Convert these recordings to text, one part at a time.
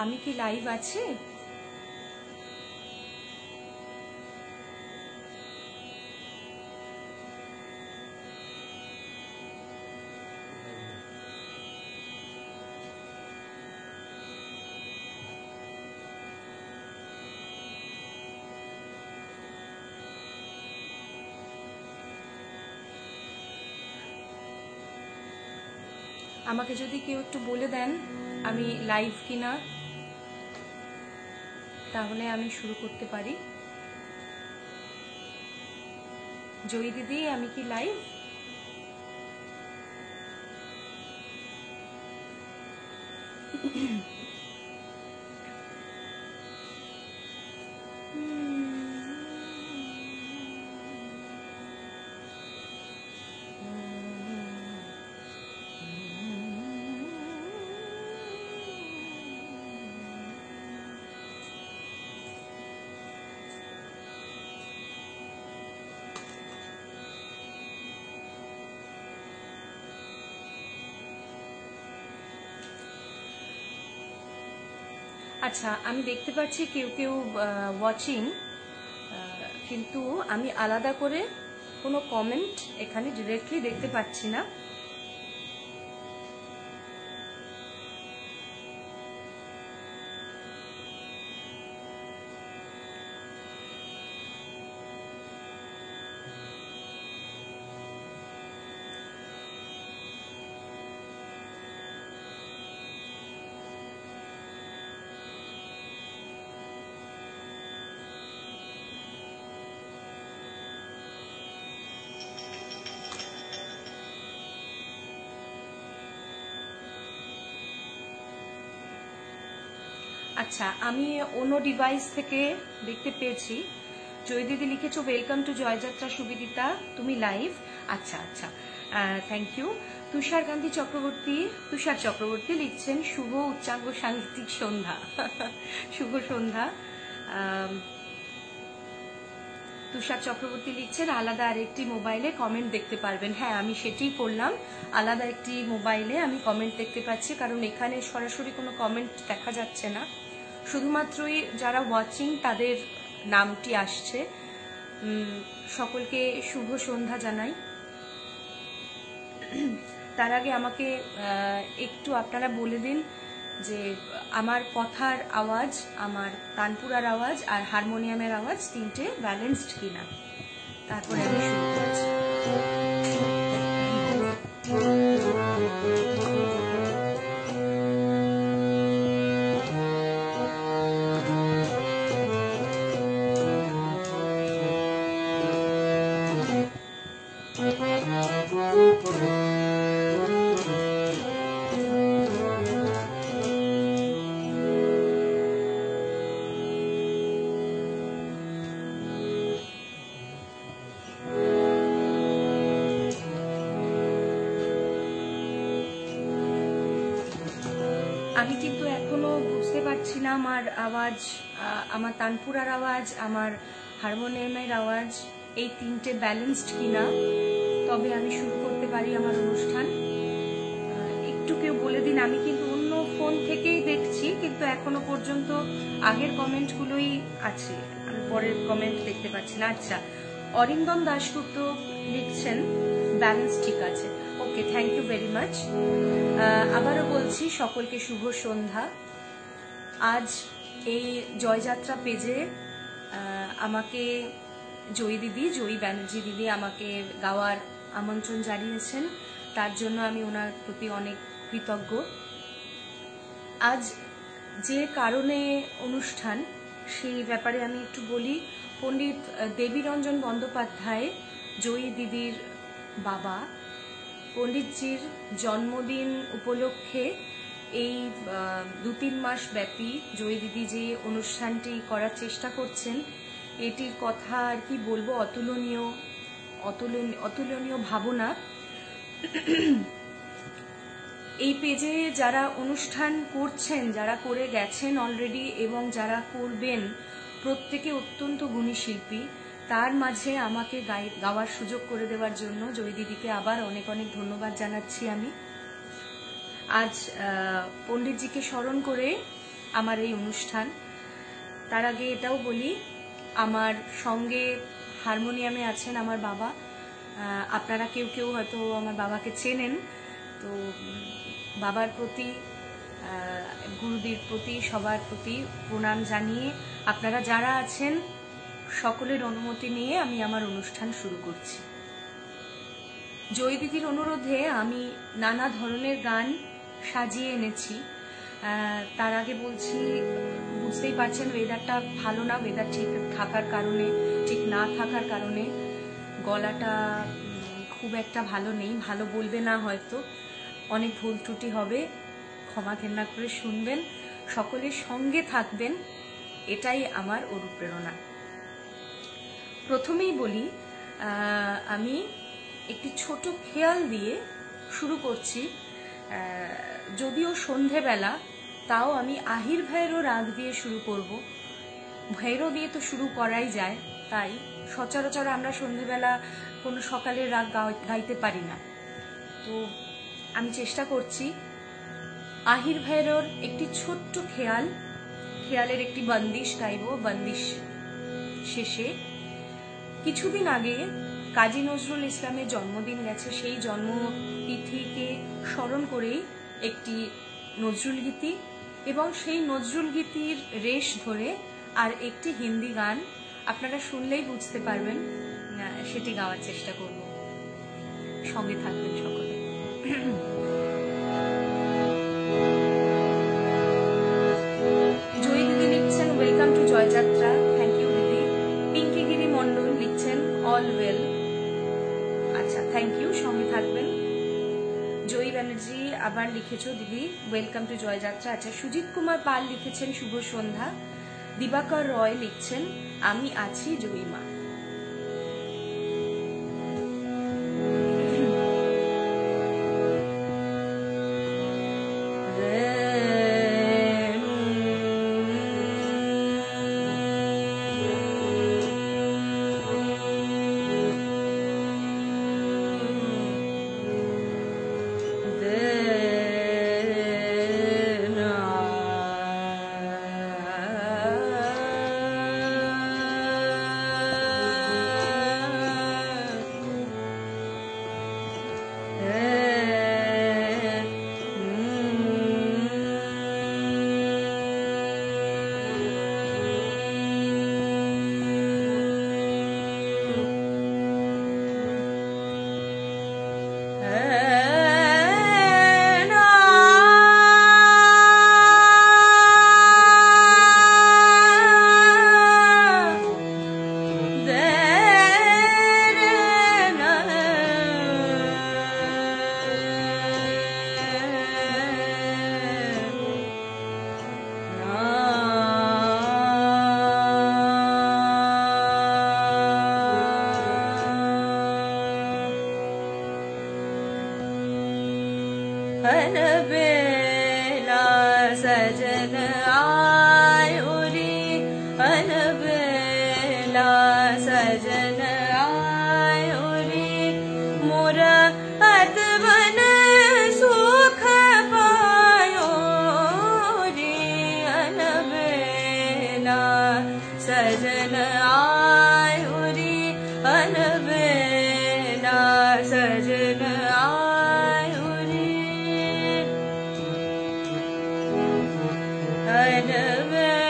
আমি কি লাইভ আছি? আমাকে যদি কেউ একটু বলে দেন আমি লাইভ কিনা, তাহলে আমি শুরু করতে পারি। জয়ী দিদি, আমি কি লাইভ? আচ্ছা, আমি দেখতে পাচ্ছি কেউ কেউ ওয়াচিং, কিন্তু আমি আলাদা করে কোনো কমেন্ট এখানে ডিরেক্টলি দেখতে পাচ্ছি না। আচ্ছা, আমি অন্য ডিভাইস থেকে দেখতে পেয়েছি। জয় দিদি লিখেছো ওয়েলকাম টু জয়যাত্রা সুবিদিতা, তুমি লাইভ। আচ্ছা আচ্ছা, থ্যাংক ইউ। তুষার কান্তি চক্রবর্তী, তুষার চক্রবর্তী লিখছেন শুভ উচ্চাঙ্গ সাংগীতিক সন্ধ্যা। শুভ সন্ধ্যা। তুষার চক্রবর্তী লিখছেন আলাদা আরেকটি মোবাইলে কমেন্ট দেখতে পারবেন। হ্যাঁ, আমি সেটাই করলাম, আলাদা একটি মোবাইলে আমি কমেন্ট দেখতে পাচ্ছি, কারণ এখানে সরাসরি কোনো কমেন্ট দেখা যাচ্ছে না, শুধুমাত্রই যারা ওয়াচিং তাদের নামটি আসছে। সকলকে শুভ সন্ধ্যা জানাই। তার আগে আমাকে একটু আপনারা বলে দিন যে আমার কথার আওয়াজ, আমার তানপুরার আওয়াজ আর হারমোনিয়ামের আওয়াজ তিনটে ব্যালেন্সড কিনা, তারপরে আমি শুরু করছি। আমি কিন্তু এখনো বুঝতে পারছি না আমার আওয়াজ, আমার তানপুরার আওয়াজ, আমার হারমোনিয়ামের আওয়াজ এই তিনটে ব্যালেন্সড কিনা, তবে আমি শুরু করতে পারি আমার অনুষ্ঠান। একটু কেউ বলে দিন। আমি কিন্তু অন্য ফোন থেকেই দেখছি, কিন্তু এখনো পর্যন্ত আগের কমেন্টগুলোই আছে, আমি পরের কমেন্ট দেখতে পাচ্ছি না। আচ্ছা, অরিন্দম দাশগুপ্ত লিখছেন ব্যালেন্স ঠিক আছে। ওকে, থ্যাংক ইউ ভেরি মাচ। আবারও বলছি সকলকে শুভ সন্ধ্যা। আজ এই জয়যাত্রা পেজে আমাকে জয়ী ব্যানার্জি দিদি আমাকে গাওয়ার আমন্ত্রণ জানিয়েছেন, তার জন্য আমি ওনার প্রতি অনেক কৃতজ্ঞ। আজ যে কারণে অনুষ্ঠান সেই ব্যাপারে আমি একটু বলি। পণ্ডিত দেবীরঞ্জন বন্দ্যোপাধ্যায় জয়ী দিদির বাবা, পণ্ডিতজির জন্মদিন উপলক্ষে এই 2-3 মাস ব্যাপী জয়ী দিদি যে অনুষ্ঠানটি করার চেষ্টা করছেন, এটির কথা আর কি বলবো, অতুলনীয় ভাবনা। এই পেজে যারা অনুষ্ঠান করছেন, যারা করে গেছেন অলরেডি এবং যারা করবেন, প্রত্যেকে অত্যন্ত গুণী শিল্পী। তার মাঝে আমাকে গাওয়ার সুযোগ করে দেওয়ার জন্য জয়ী দিদিকে আবার অনেক অনেক ধন্যবাদ জানাচ্ছি আমি। আজ পণ্ডিতজিকে স্মরণ করে আমার এই অনুষ্ঠান। তার আগে এটাও বলি, আমার সঙ্গে হারমোনিয়ামে আছেন আমার বাবা। আপনারা কেউ কেউ হয়তো আমার বাবাকে চেনেন। তো বাবার প্রতি, গুরুদের প্রতি, সবার প্রতি প্রণাম জানিয়ে আপনারা যারা আছেন সকলের অনুমতি নিয়ে আমি আমার অনুষ্ঠান শুরু করছি। জয়ী দিদির অনুরোধে আমি নানা ধরনের গান সাজিয়ে এনেছি। তার আগে বলছি, বুঝতেই পারছেন ওয়েদারটা ভালো না। ওয়েদার ঠিক থাকার কারণে, ঠিক না থাকার কারণে গলাটা খুব একটা ভালো নেই। ভালো বলবে না, হয়তো অনেক ভুল ত্রুটি হবে, ক্ষমা ঘেন্না করে শুনবেন। সকলের সঙ্গে থাকবেন, এটাই আমার অনুপ্রেরণা। প্রথমেই বলি, আমি একটি ছোট খেয়াল দিয়ে শুরু করছি। যদিও সন্ধেবেলা, তাও আমি আহির ভৈরো রাগ দিয়ে শুরু করব। ভৈরো দিয়ে তো শুরু করাই যায়, তাই সচরাচর আমরা সন্ধেবেলা কোনো সকালের রাগ গাইতে পারি না। তো আমি চেষ্টা করছি আহির ভৈরোর একটি ছোট্ট খেয়ালের একটি বন্দিশ গাইব। বন্দিশ শেষে কিছুদিন আগে কাজী নজরুল ইসলামের জন্মদিন গেছে, সেই জন্মতিথিকে স্মরণ করেই একটি নজরুল গীতি এবং সেই নজরুল গীতির রেশ ধরে আর একটি হিন্দি গান আপনারা শুনলেই বুঝতে পারবেন, সেটি গাওয়ার চেষ্টা করব। সঙ্গে থাকবেন সকলে। জয়ী দিদি লিখছেন ওয়েলকাম টু জয়যাত্রা। থ্যাংক ইউ দিদি। পিঙ্কি গিরি মন্ডল লিখছেন অল ওয়েল। আচ্ছা, থ্যাংক ইউ, সঙ্গে থাকবেন। জয়ী ব্যানার্জি আবার লিখেছো দিদি ওয়েলকাম টু জয়যাত্রা। আচ্ছা, সুজিত কুমার পাল লিখেছেন শুভ সন্ধ্যা। দিবাকর রয় লিখছেন আমি আছি জয়ী মা। अनबेला सजन आयो रे, अनबेला सजन आयो रे, मोरा अतवन सुख पायो रे, अनबेला सजन आयो रे, अनबेला सजन आयो रे, अनबेला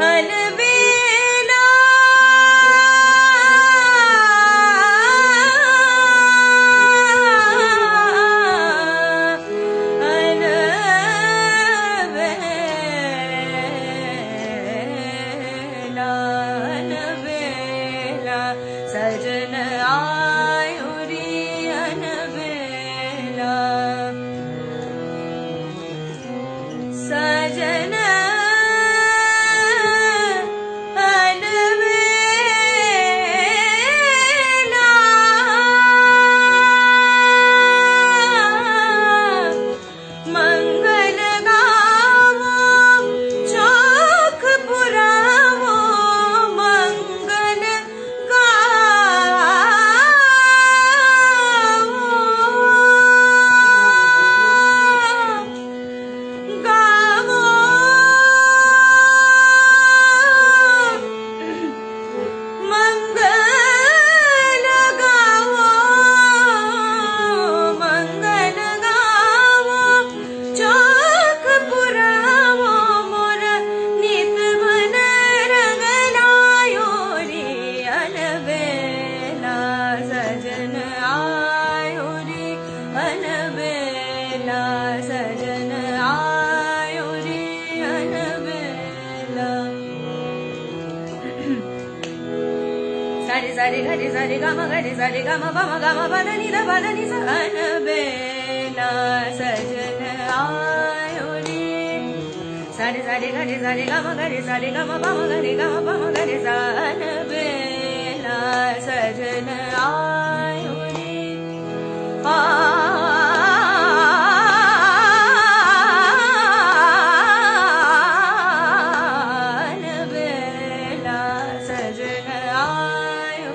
अलबेला अलबेला सजन आयो रे अलबेला सजन Sari gari sari gama bama gama badani da badani sa अलबेला सजन आयो रे sari gari sari gama bama gari sa अलबेला सजन आयो रे अलबेला सजन आयो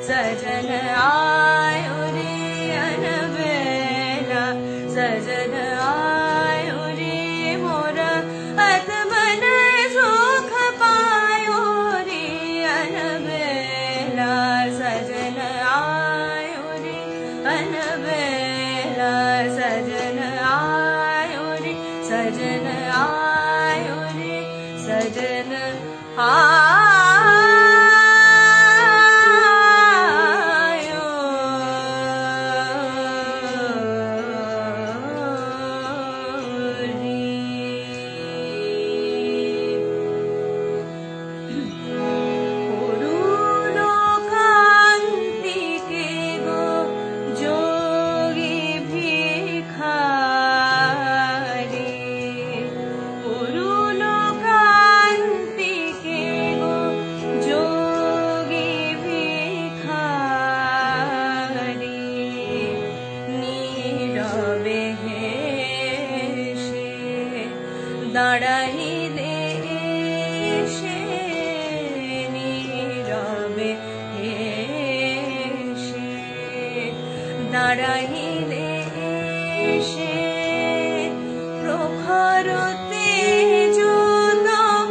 सजन आयो रे अलबेला सजन आयो रे मोरा आत्मन सुख पायो रे अलबेला सजन आयो रे अलबेला सजन आयो रे सजन आयो रे सजन দাঁড়াইলে এসে নীরবে এসে দাঁড়াইলে এসে প্রখর তেজ তব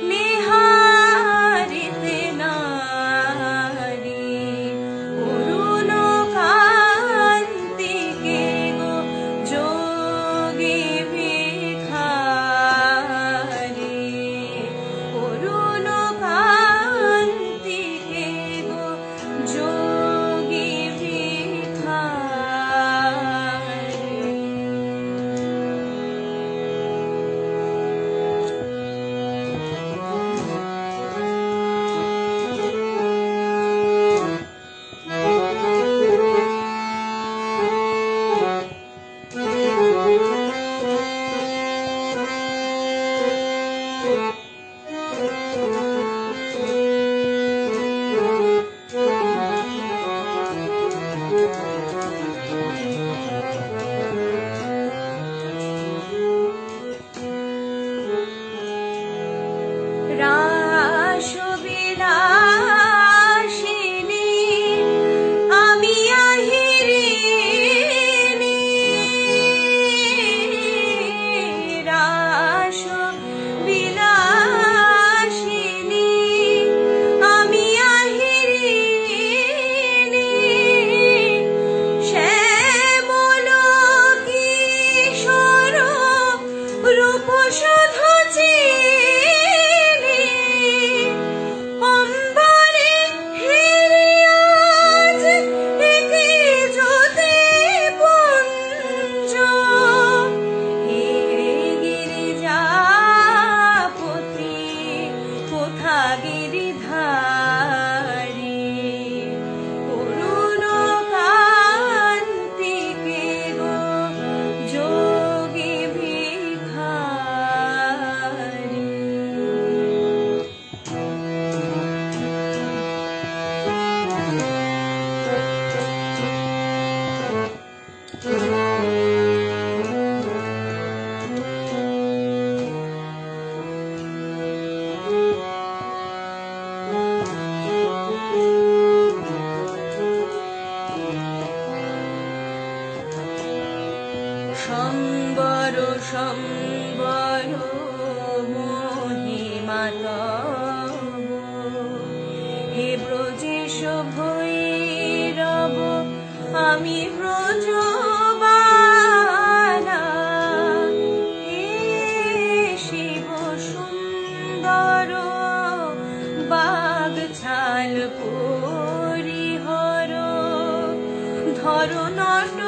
নিহারিতে নারী অরুণ কান্তিকে গো যোগী বড় মহিমা তব, হে ব্রজেশ ভৈরব আমি ব্রজবালা, হে শিব সুন্দর বাগছাল পরিহর, ধর নট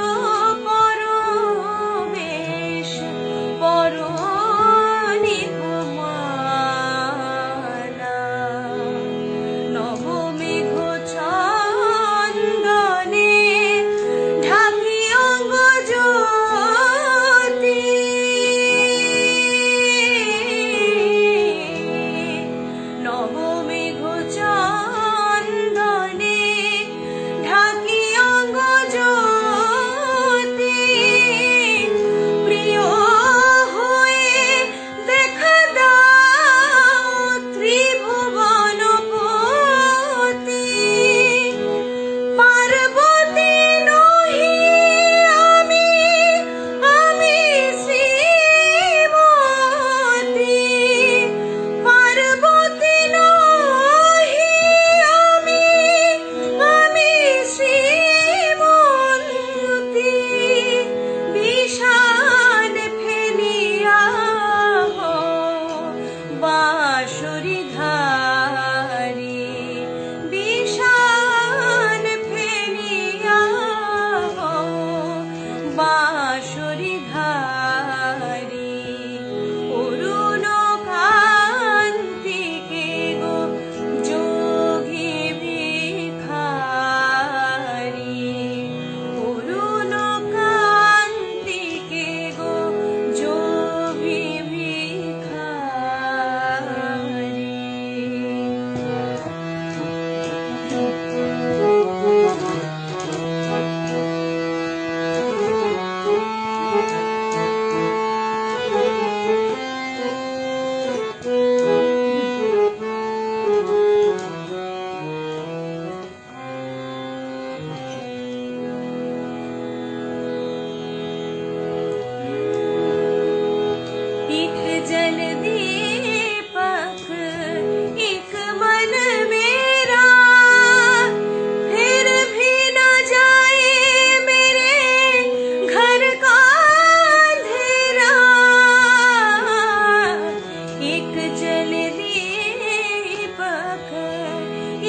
পরবেশ পর নিপমালা, নবমেঘ চন্দনে ঢাকি অঙ্গ জ্যোতি, নবমেঘ চন্দনে ঢাকি অঙ্গ জ্যোতি, প্রিয় হয়ে দেখা দাও ত্রিভুবনপতি, পার্বতী নহি আমি, আমি শ্রীমতী, পার্বতী নহি আমি, আমি শ্রীমতী, বিষাণ ফেলিয়া বাঁশরি ধারি, বিষাণ ফেলিয়া বাঁশরি ধারি, অরুণ কান্তিকে গো যোগী ভিখারি, অরুণ কান্তিকে গো যোগী ভিখারি। एक जल दीपक एक मन मेरा, फिर भी न जाए मेरे घर का अंधेरा, एक जल दीपक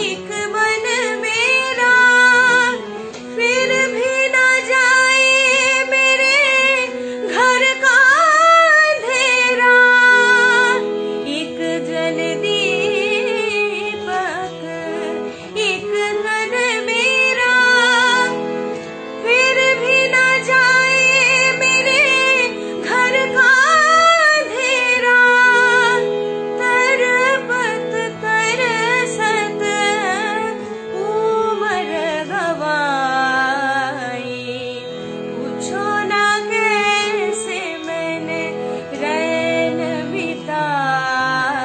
एक मन मेरा, फिर भी न जाए मेरे घर का अंधेरा, एक जल दीपक एक मन मेरा, फिर भी न जाए मेरे घर का अंधेरा, तरपत तरसत उमर गवाई, पूछो ना कैसे मैंने रैन बिताई,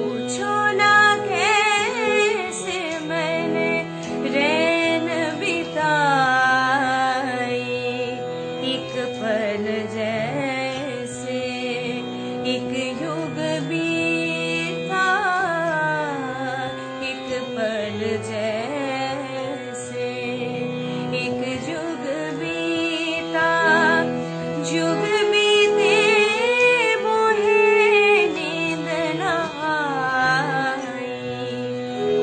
पूछो ना कैसे मैंने रैन बिताई, एक पल जैसे एक युग बीता, एक पल जैसे एक युग बीता, युग बीते मोहे नींद न आई,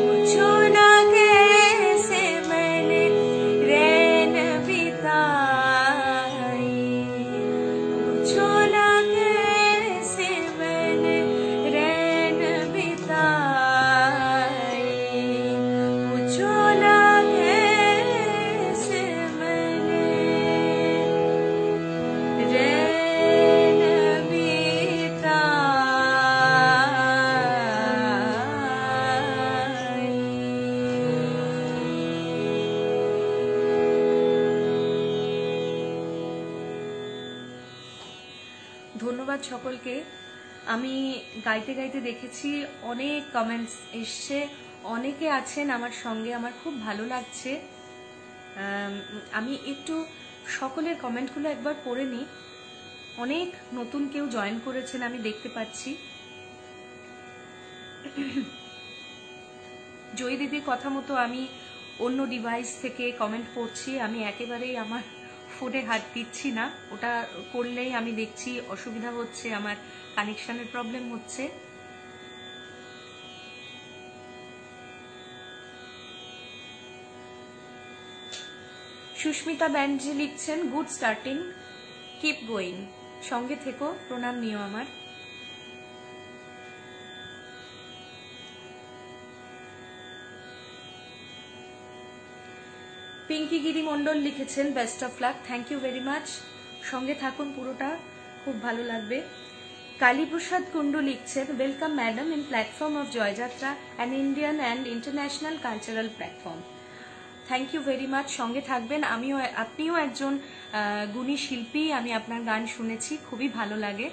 पूछो ना कैसे मैंने रैन बिताई, पूछो ना कैसे मैंने रैन बिताई, पूछो ना कैसे मैंने रैन बिताई। ধন্যবাদ সকলকে। আমি গাইতে গাইতে দেখেছি অনেক কমেন্টস এসছে, অনেকে আছেন আমার সঙ্গে, আমার খুব ভালো লাগছে। আমি একটু সকলের কমেন্টগুলো একবার পড়ে নিই। অনেক নতুন কেউ জয়েন করেছেন আমি দেখতে পাচ্ছি। জয়ী দিদির কথা মতো আমি অন্য ডিভাইস থেকে কমেন্ট পড়ছি, আমি একেবারেই আমার ফোনে হাত দিচ্ছি না, ওটা করলেই আমি দেখছি অসুবিধা হচ্ছে, আমার কানেকশনের প্রবলেম হচ্ছে। সুস্মিতা ব্যানার্জি লিখছেন গুড স্টার্টিং, কিপ গোয়িং, সঙ্গে থেকো, প্রণাম নিও আমার। পিঙ্কি গিরি মন্ডল লিখেছেন best of luck, thank you very much, সঙ্গে থাকুন পুরোটা, খুব ভালো লাগবে। কালীপ্রসাদ কুন্ডু লিখছেন welcome madam in platform of Joyjatra, an Indian and international cultural platform, thank you very much, সঙ্গে থাকবেন। আপনিও একজন গুণী শিল্পী, আমি আপনার গান শুনেছি, খুবই ভালো লাগে,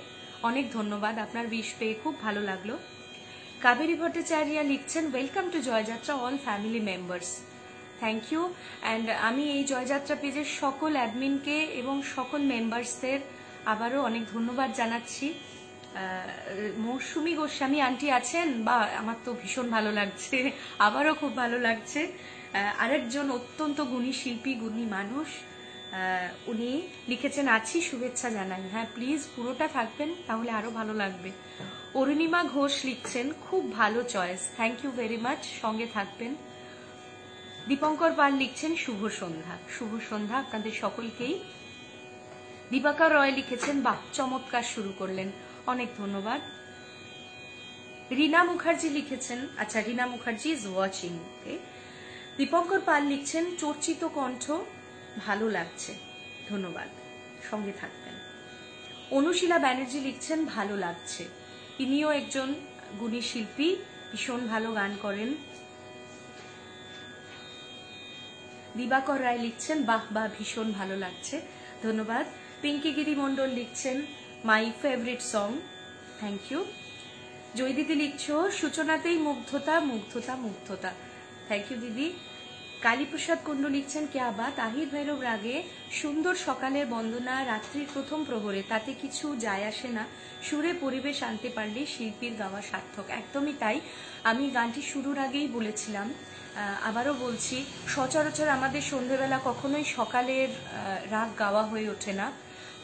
অনেক ধন্যবাদ, আপনার উইশ পেয়ে খুব ভালো লাগলো। কাবেরী ভট্টাচার্য লিখছেন welcome to Joyjatra all family members, thank you. And আমি এই জয়যাত্রা পেজের সকল অ্যাডমিনকে এবং সকল মেম্বার্সদের আবারও অনেক ধন্যবাদ জানাচ্ছি। মৌসুমী গোস্বামী আন্টি আছেন, বা আমার তো ভীষণ ভালো লাগছে, আবারও খুব ভালো লাগছে। আরেকজন অত্যন্ত গুণী শিল্পী, গুণী মানুষ, উনি লিখেছেন আছি, শুভেচ্ছা জানাই। হ্যাঁ প্লিজ পুরোটা থাকবেন, তাহলে আরো ভালো লাগবে। অরুণিমা ঘোষ লিখছেন খুব ভালো choice, thank you very much, সঙ্গে থাকবেন। দীপঙ্কর পাল লিখছেন শুভ সন্ধ্যা, শুভ সন্ধ্যা আপনাদের সকলকেই। দীপাকা রয় লিখেছেন বাহ চমৎকার শুরু করলেন, অনেক ধন্যবাদ। রীনা মুখার্জি লিখেছেন, আচ্ছা রীনা মুখার্জি ইজ ওয়াচিং। দীপঙ্কর পাল লিখছেন চর্চিত কণ্ঠ, ভালো লাগছে, ধন্যবাদ, সঙ্গে থাকবেন। অনুশীলা ব্যানার্জি লিখছেন ভালো লাগছে, ইনিও একজন গুণী শিল্পী, ভীষণ ভালো গান করেন। দিবাকর রায় লিখছেন বাহ বাহ ভীষণ ভালো লাগছে, ধন্যবাদ। পিঙ্কি গিরি মন্ডল লিখছেন my favourite song, thank you. Joy দিদি লিখছ সূচনাতেই মুগ্ধতা মুগ্ধতা মুগ্ধতা, থ্যাংক ইউ দিদি। কালীপ্রসাদ কুন্ডু লিখছেন কে আবার আহির ভৈরব রাগে সুন্দর সকালের বন্দনা রাত্রির প্রথম প্রহরে, তাতে কিছু যায় আসে না, সুরে পরিবেশ আনতে পারলে শিল্পীর গাওয়া সার্থক, একদমই তাই। আমি গানটি শুরুর আগেই বলেছিলাম, আবারও বলছি, সচরাচর আমাদের সন্ধ্যেবেলা কখনোই সকালের রাগ গাওয়া হয়ে ওঠে না,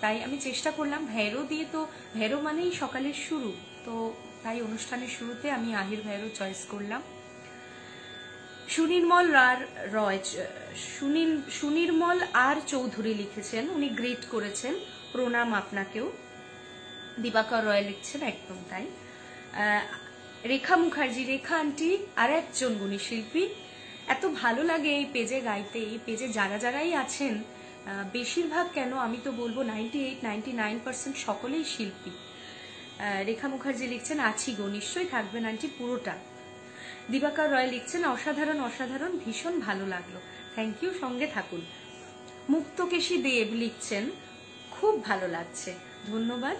তাই আমি চেষ্টা করলাম ভৈরব দিয়ে, তো ভৈরব মানেই সকালের শুরু, তো তাই অনুষ্ঠানের শুরুতে আমি আহির ভৈরব চয়েস করলাম। সুনির্মল আর চৌধুরী লিখেছেন, উনি গ্রেট করেছেন, প্রণাম আপনাকেও। দিবাকর রয় লিখছেন একদম তাই। রেখা মুখার্জি, রেখা আন্টি আর একজন গুণী শিল্পী, এত ভালো লাগে এই পেজে গাইতে, এই পেজে যারা যারাই আছেন বেশিরভাগ, কেন আমি তো বলবো 98-99% সকলেই শিল্পী। রেখা মুখার্জি লিখছেন আছি গো, নিশ্চয়ই থাকবেন আন্টি পুরোটা। দিবাকর রয় লিখছেন অসাধারণ অসাধারণ, ভীষণ ভালো লাগলো, থ্যাংক ইউ, সঙ্গে থাকুন। মুক্তকেশী দেব লিখছেন খুব ভালো লাগছে, ধন্যবাদ।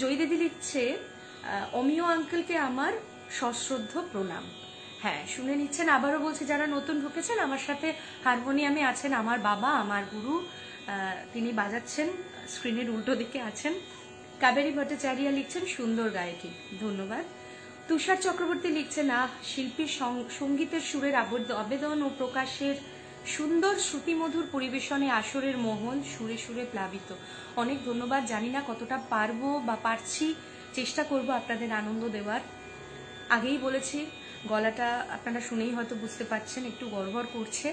জয়ী দিদি লিখছে অমিয় আঙ্কেলকে আমার সশ্রদ্ধ প্রণাম, হ্যাঁ শুনে নিচ্ছেন। আবারও বলছি যারা নতুন ঢুকেছেন, আমার সাথে হারমোনিয়ামে আছেন আমার বাবা, আমার গুরু, তিনি বাজাচ্ছেন, স্ক্রিনের উল্টো দিকে আছেন। কাবেরী ভট্টাচার্য লিখছেন সুন্দর গায়িকা, ধন্যবাদ। তুষার চক্রবর্তী লিখছেন শিল্পীর সঙ্গীতের সুরের আবেদন ও প্রকাশের সুন্দর শ্রুতিমধুর পরিবেশনে আসরের মহল সুরে সুরে প্লাবিত, অনেক ধন্যবাদ। জানি না কতটা পারবো বা পারছি, চেষ্টা করব আপনাদের আনন্দ দেওয়ার। আগেই বলেছি গলাটা আপনারা শুনেই হয়তো বুঝতে পারছেন একটু গড়গড় করছে,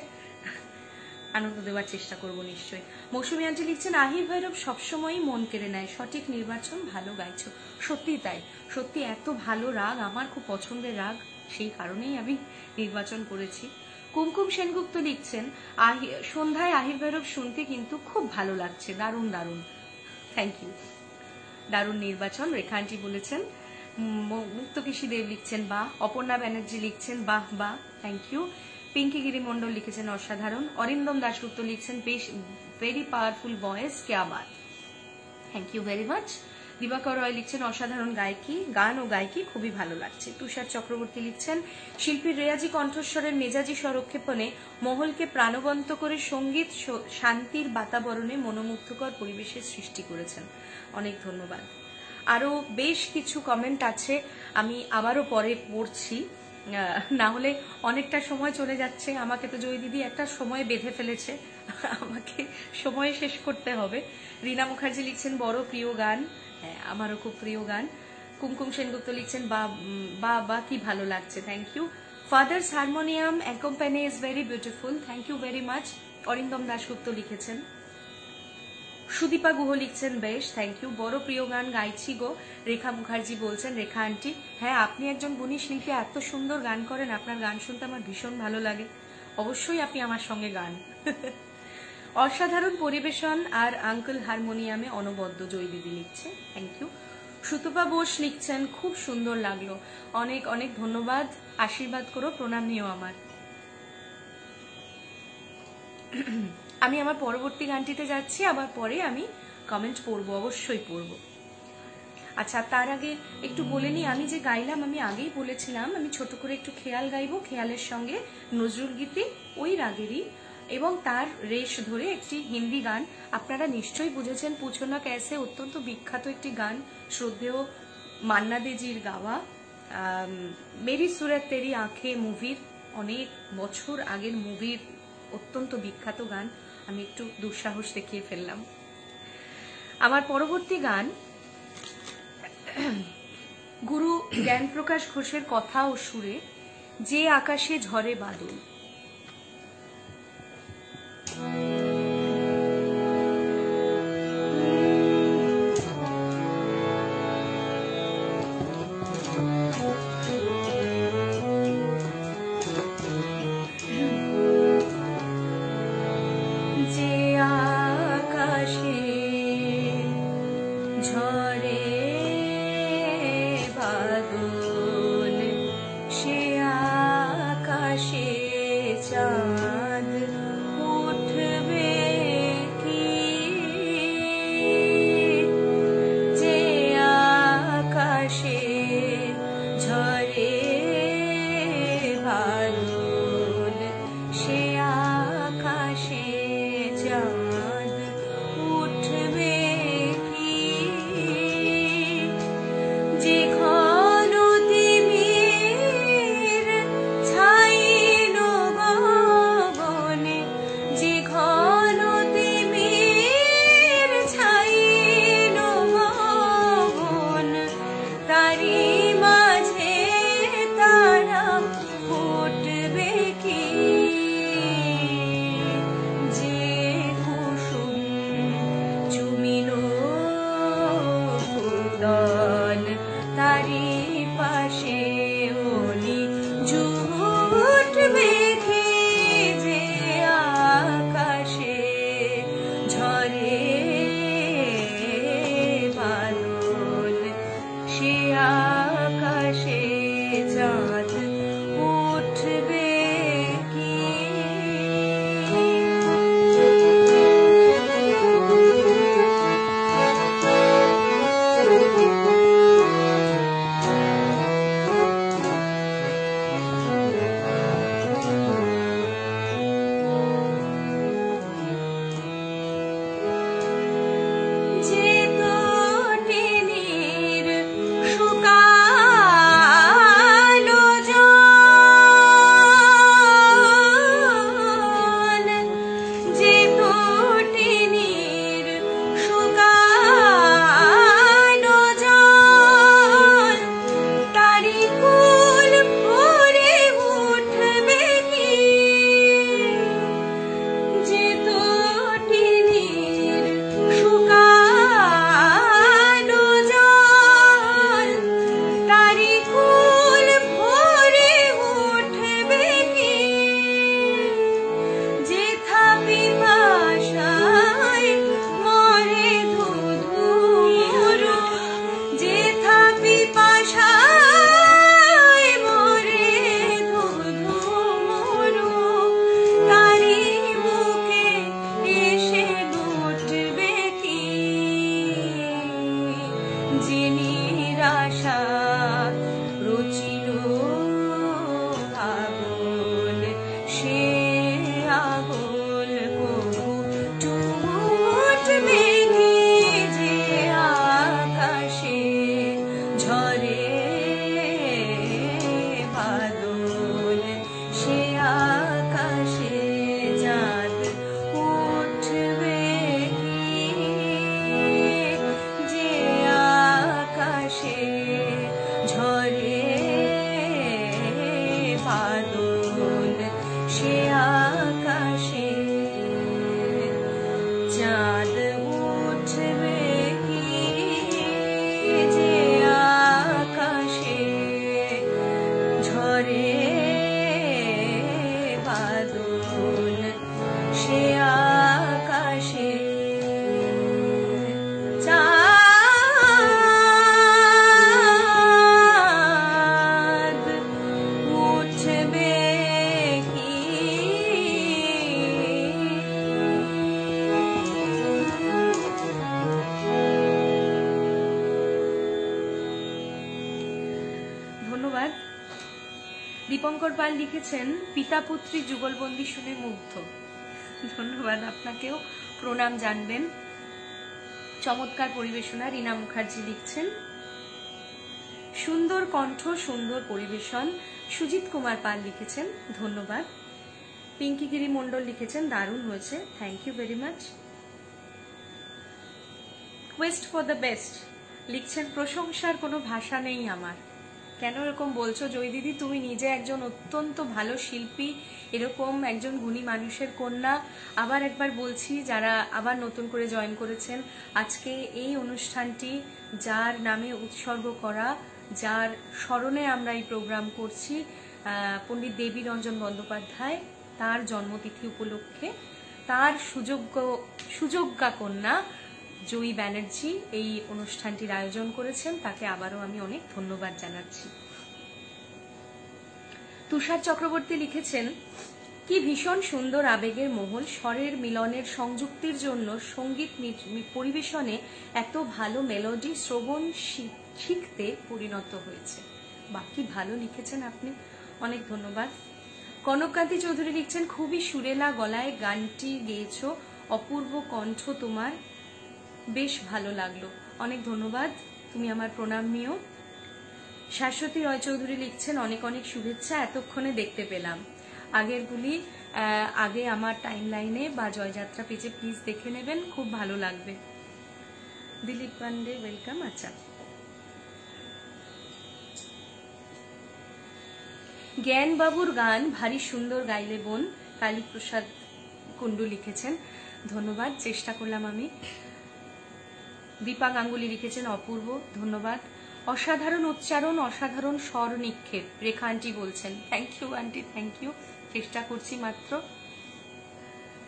আনন্দ দেওয়ার চেষ্টা করব নিশ্চয়ই। মৌসুমী আন্টি লিখছেন আহির ভৈরব সবসময়ই মন কেড়ে নেয়, সঠিক নির্বাচন, ভালো গাইছো, সত্যি তাই, সত্যি এত ভালো রাগ, আমার খুব পছন্দের রাগ, সেই কারণেই আমি নির্বাচন করেছি। কুমকুম সেনগুপ্ত লিখছেন সন্ধ্যায় আহির ভৈরব শুনতে কিন্তু খুব ভালো লাগছে, দারুণ দারুণ, থ্যাংক ইউ, দারুণ নির্বাচন, রেখা আন্টি বলেছেন। মুক্তকেশী দেব লিখছেন বাহ। অপর্ণা ব্যানার্জি লিখছেন বাহ বাহ, থ্যাংক ইউ। পিঙ্কি গিরি মন্ডল লিখেছেন অসাধারণ। অরিন্দম দাশগুপ্ত লিখছেন বেশ ভেরি পাওয়ারফুল ভয়েস, ক্যা Baat, thank you very much. দিবাকর রয় লিখছেন অসাধারণ গায়কি, গান ও গায়কি খুবই ভালো লাগছে। তুষার চক্রবর্তী লিখছেন শিল্পীর রেয়াজি কণ্ঠস্বরের মেজাজি স্বরক্ষেপণে মহলকে প্রাণবন্ত করে সঙ্গীত শান্তির বাতাবরণে মনোমুগ্ধকর পরিবেশের সৃষ্টি করেছেন। অনেক ধন্যবাদ। আরো বেশ কিছু কমেন্ট আছে, আমি আবারও পরে পড়ছি, না হলে অনেকটা সময় চলে যাচ্ছে। আমাকে তো জয় দিদি একটা সময় বেঁধে ফেলেছে, আমাকে সময় শেষ করতে হবে। রীনা মুখার্জি লিখছেন বড় প্রিয় গান, হ্যাঁ আমারও খুব প্রিয় গান। কুমকুম সেনগুপ্ত লিখছেন বা বা কি ভালো লাগছে, thank you. Father's harmonium accompany is very beautiful, thank you very much. Arindam Dasgupta লিখেছেন। সুদীপা গুহ লিখছেন বেশ, থ্যাংক ইউ। বড় প্রিয় গান গাইছি গো, রেখা মুখার্জি বলছেন। রেখা আন্টি, হ্যাঁ আপনি একজন গুণী শিল্পী, এত সুন্দর গান করেন, আপনার গান শুনতে আমার ভীষণ ভালো লাগে, অবশ্যই আপনি আমার সঙ্গে গান। অসাধারণ পরিবেশন আর আঙ্কেল হারমোনিয়ামে অনবদ্য, জয় দিদি লিখছে, থ্যাংক ইউ। সুতপা বোস লিখছেন খুব সুন্দর লাগলো, অনেক অনেক ধন্যবাদ, আশীর্বাদ করো, প্রণাম নিও আমার। আমি আমার পরবর্তী গানটিতে যাচ্ছি, আবার পরে আমি কমেন্ট পড়বো, অবশ্যই পড়বো। আচ্ছা তার আগে একটু বলে নিই, আমি যে গাইলাম আমি আগেই বলেছিলাম আমি ছোট করে একটু খেয়াল গাইবো, খেয়ালের সঙ্গে নজরুল গীতি ওই রাগেরই, এবং তার রেশ ধরে একটি হিন্দি গান। আপনারা নিশ্চয়ই বুঝেছেন পুছো না ক্যাসে, অত্যন্ত বিখ্যাত একটি গান, শ্রদ্ধেয় মান্না দেজির গাওয়া। মেরি সুরত তেরি আঁখে মুভির, অনেক বছর আগের মুভির অত্যন্ত বিখ্যাত গান, আমি একটু দুঃসাহস দেখিয়ে ফেললাম। আমার পরবর্তী গান গুরু জ্ঞানপ্রকাশ ঘোষের কথা ও সুরে, যে আকাশে ঝরে বাদল। যে আকাশে ঝরে বাদল, সে আকাশে আশা রচিল আগুন, সে আগুন কবু টুটবে কি যে আকাশে ঝরে বাদল, সে আকাশে চাঁদ উঠবে কি যে আকাশে ঝরে বাদল, সে আকাশে চাঁদ উঠবে কি যে আকাশে ঝরে বাদল, সে আকাশে চাঁদ উঠবে কি। ধন্যবাদ। দীপঙ্কর পাল লিখেছেন পিতা পুত্রী যুগলবন্দি শুনে মুগ্ধ। ধন্যবাদ, আপনাকেও প্রণাম জানবেন। চমৎকার পরিবেশনা। রীনা মুখার্জি লিখছেন সুন্দর কণ্ঠ, সুন্দর পরিবেশন। সুজিত কুমার পাল লিখেছেন ধন্যবাদ। পিঙ্কি গিরি মন্ডল লিখেছেন দারুণ হয়েছে, thank you very much. Quest for the best লিখছেন প্রশংসার কোনো ভাষা নেই আমার। কেন এরকম বলছো জয় দিদি? তুমি নিজে একজন অত্যন্ত ভালো শিল্পী, এরকম একজন গুণী মানুষের কন্যা। আবার একবার বলছি, যারা আবার নতুন করে জয়েন করেছেন, আজকে এই অনুষ্ঠানটি যার নামে উৎসর্গ করা, যার স্মরণে আমরা এই প্রোগ্রাম করছি, পণ্ডিত দেবী রঞ্জন বন্দ্যোপাধ্যায়, তার জন্মতিথি উপলক্ষে তার সুযোগ্যা কন্যা জয়ী ব্যানার্জি এই অনুষ্ঠানটির আয়োজন করেছেন। তাকে আবারও আমি অনেক ধন্যবাদ জানাচ্ছি। তুষার চক্রবর্তী লিখেছেন কি ভীষণ সুন্দর আবেগের মহল, স্বরের মিলনের সংযুক্তির জন্য সঙ্গীত পরিবেশনে এত ভালো মেলোডি শ্রবণ শিখতে পরিণত হয়েছে। বাকি ভালো লিখেছেন আপনি, অনেক ধন্যবাদ। কনককান্তি চৌধুরী লিখছেন খুবই সুরেলা গলায় গানটি গেয়েছো, অপূর্ব কণ্ঠ তোমার, বেশ ভালো লাগলো। অনেক ধন্যবাদ, তুমি আমার প্রণাম নিও। শাশ্বতী রয় চৌধুরী লিখছেন অনেক অনেক শুভেচ্ছা, এতক্ষণে দেখতে পেলাম। আগেরগুলি আগে আমার টাইম লাইনে বা জয়যাত্রা পেজে প্লিজ দেখে নেবেন, খুব ভালো লাগবে। দিলীপ পান্ডে ওয়েলকাম। আচ্ছা, জ্ঞান বাবুর গান ভারী সুন্দর গাইলে বোন, কালীপ্রসাদ কুন্ডু লিখেছেন ধন্যবাদ, চেষ্টা করলাম আমি। দীপা গাঙ্গুলি লিখেছেন অপূর্ব, ধন্যবাদ। অসাধারণ উচ্চারণ, অসাধারণ স্বর নিক্ষেপ, রেখা আন্টি বলছেন। Thank you aunty, thank you, চেষ্টা করছি মাত্র।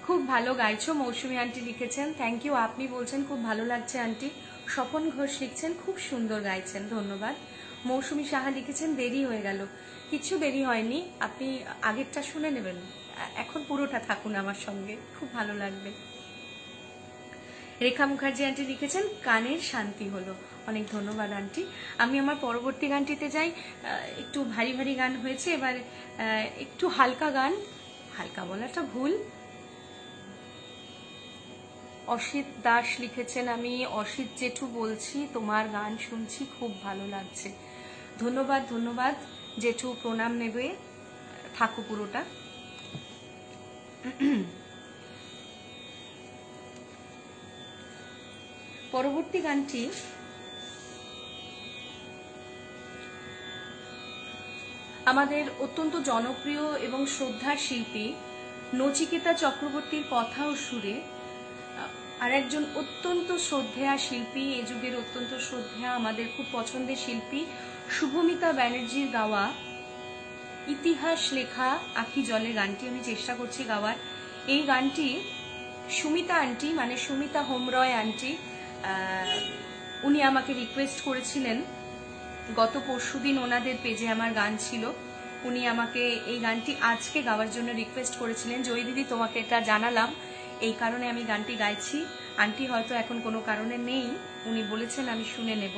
খুব ভালো গাইছো, মৌসুমী আন্টি লিখেছেন থ্যাংক ইউ, আপনি বলছেন খুব ভালো লাগছে আন্টি। স্বপন ঘোষ লিখছেন খুব সুন্দর গাইছেন, ধন্যবাদ। মৌসুমী সাহা লিখেছেন দেরি হয়ে গেল, কিছু দেরি হয়নি, আপনি আগেরটা শুনে নেবেন, এখন পুরোটা থাকুন আমার সঙ্গে, খুব ভালো লাগবে। রেখা মুখার্জি আন্টি লিখেছেন কানের শান্তি হলো, অনেক ধন্যবাদ আন্টি। আমি আমার পরবর্তী গানটিতে যাই। একটু ভারী ভারী গান হয়েছে, এবার একটু হালকা গান, হালকা বলাটা ভুল। অসিত দাস লিখেছেন আমি অসিত জেঠু বলছি, তোমার গান শুনছি খুব ভালো লাগছে, ধন্যবাদ। ধন্যবাদ জেঠু, প্রণাম নেবে, থাকো পুরোটা। পরবর্তী গানটি আমাদের অত্যন্ত জনপ্রিয় এবং শ্রদ্ধার শিল্পী নচিকেতা চক্রবর্তীর কথা ও সুরে আর একজন অত্যন্ত শ্রদ্ধেয়া শিল্পী, এ যুগের অত্যন্ত শ্রদ্ধেয়া, আমাদের খুব পছন্দের শিল্পী শুভমিতা ব্যানার্জির গাওয়া ইতিহাস লেখা আখি জলে গানটি আমি চেষ্টা করছি গাওয়ার। এই গানটি সুমিতা আন্টি, মানে সুমিতা হোমরয় আন্টি, উনি আমাকে রিকোয়েস্ট করেছিলেন। গত পরশুদিন ওনাদের পেজে আমার গান ছিল, উনি আমাকে এই গানটি আজকে গাওয়ার জন্য রিকোয়েস্ট করেছিলেন। জয়ী দিদি তোমাকে এটা জানালাম, এই কারণে আমি গানটি গাইছি। আন্টি হয়তো এখন কোনো কারণে নেই, উনি বলেছেন আমি শুনে নেব।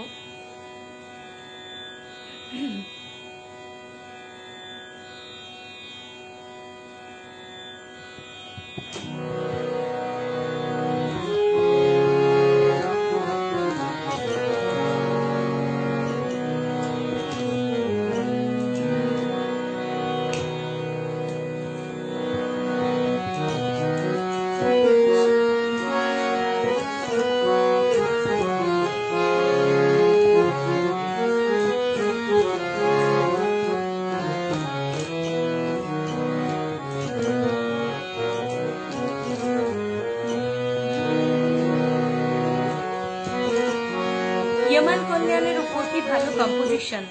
यमन कल्याणের উপর কি ভালো কম্পোজিশন।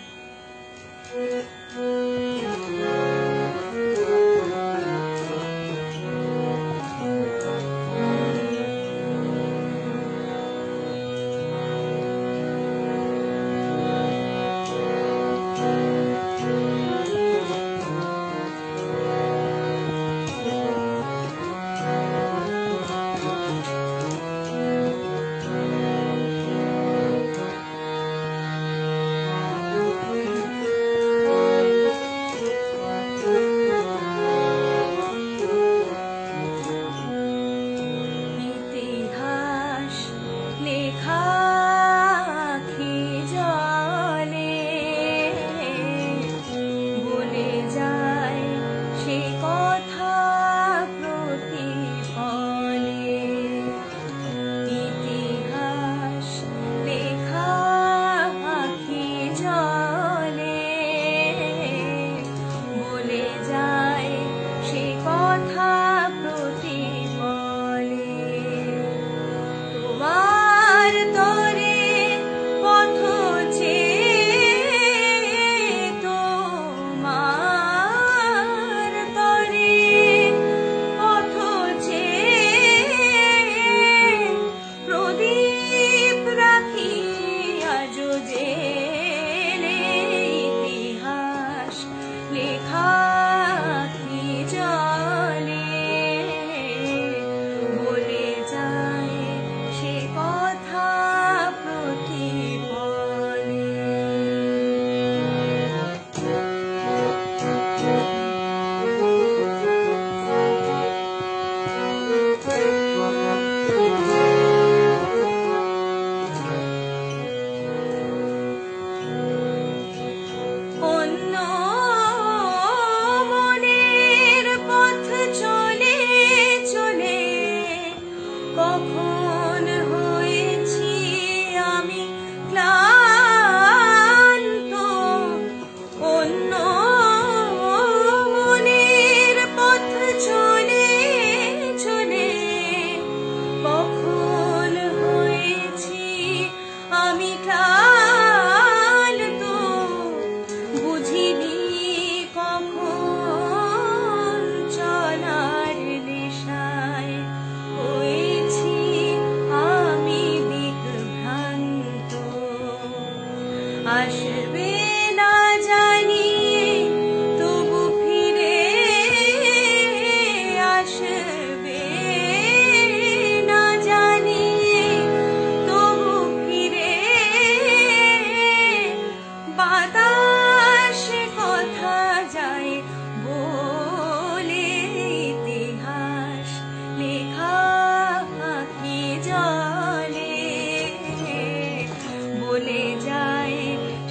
বলে যায়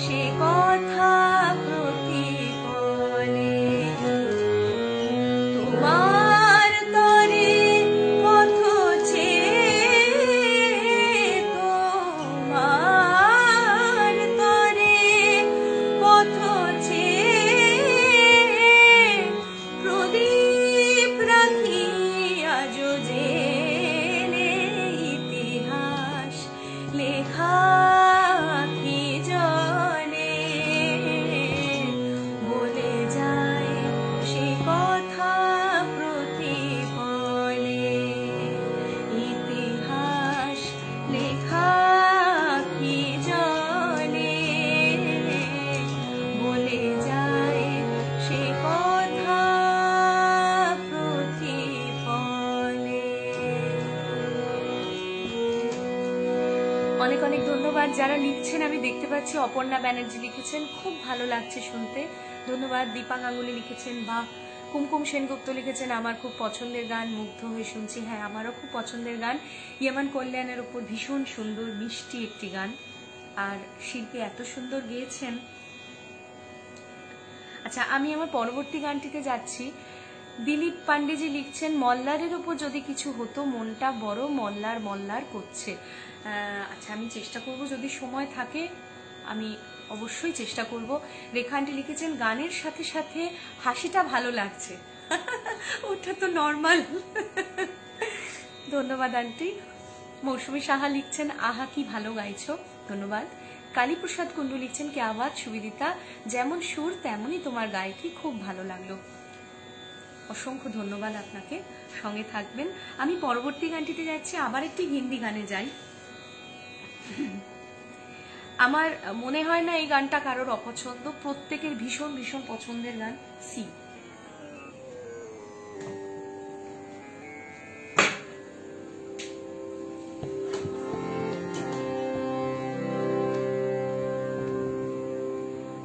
সে অনেক অনেক ধন্যবাদ যারা লিখছেন। আমি দেখতে পাচ্ছি অপর্ণা ব্যানার্জি লিখেছেন, খুব ভালো লাগছে শুনতে, ধন্যবাদ। দীপা গাঙ্গুলি লিখেছেন, বা কুমকুম সেনগুপ্ত লিখেছেন আমার খুব পছন্দের গান, মুগ্ধ হয়ে শুনছি। হ্যাঁ, আমারও খুব পছন্দের গান। ইয়মান কল্যাণের ওপর ভীষণ সুন্দর মিষ্টি একটি গান, আর শিল্পী এত সুন্দর গেয়েছেন। আচ্ছা, আমি আমার পরবর্তী গানটিতে যাচ্ছি। দিলীপ পান্ডেজি লিখছেন, মল্লারের ওপর যদি কিছু হতো, মনটা বড় মল্লার মল্লার করছে। আচ্ছা, আমি চেষ্টা করব, যদি সময় থাকে আমি অবশ্যই চেষ্টা করব। রেখানটি লিখেছেন, গানের সাথে সাথে হাসিটা ভালো লাগছে। ওটা তো নর্মাল। ধন্যবাদ আন্টি। মৌসুমী সাহা লিখছেন, আহা কি ভালো গাইছো, ধন্যবাদ। কালীপ্রসাদ কুন্ডু লিখছেন, কে আওয়াজ সুবিদিতা, যেমন সুর তেমনই তোমার গায়কি, খুব ভালো লাগলো। অসংখ্য ধন্যবাদ আপনাকে, সঙ্গে থাকবেন। আমি পরবর্তী গানটিতে যাচ্ছি, আবার একটি হিন্দি গানে যাই। আমার মনে হয় না এই গানটা কারোর অপছন্দ, প্রত্যেকের ভীষণ ভীষণ পছন্দের গান, সি।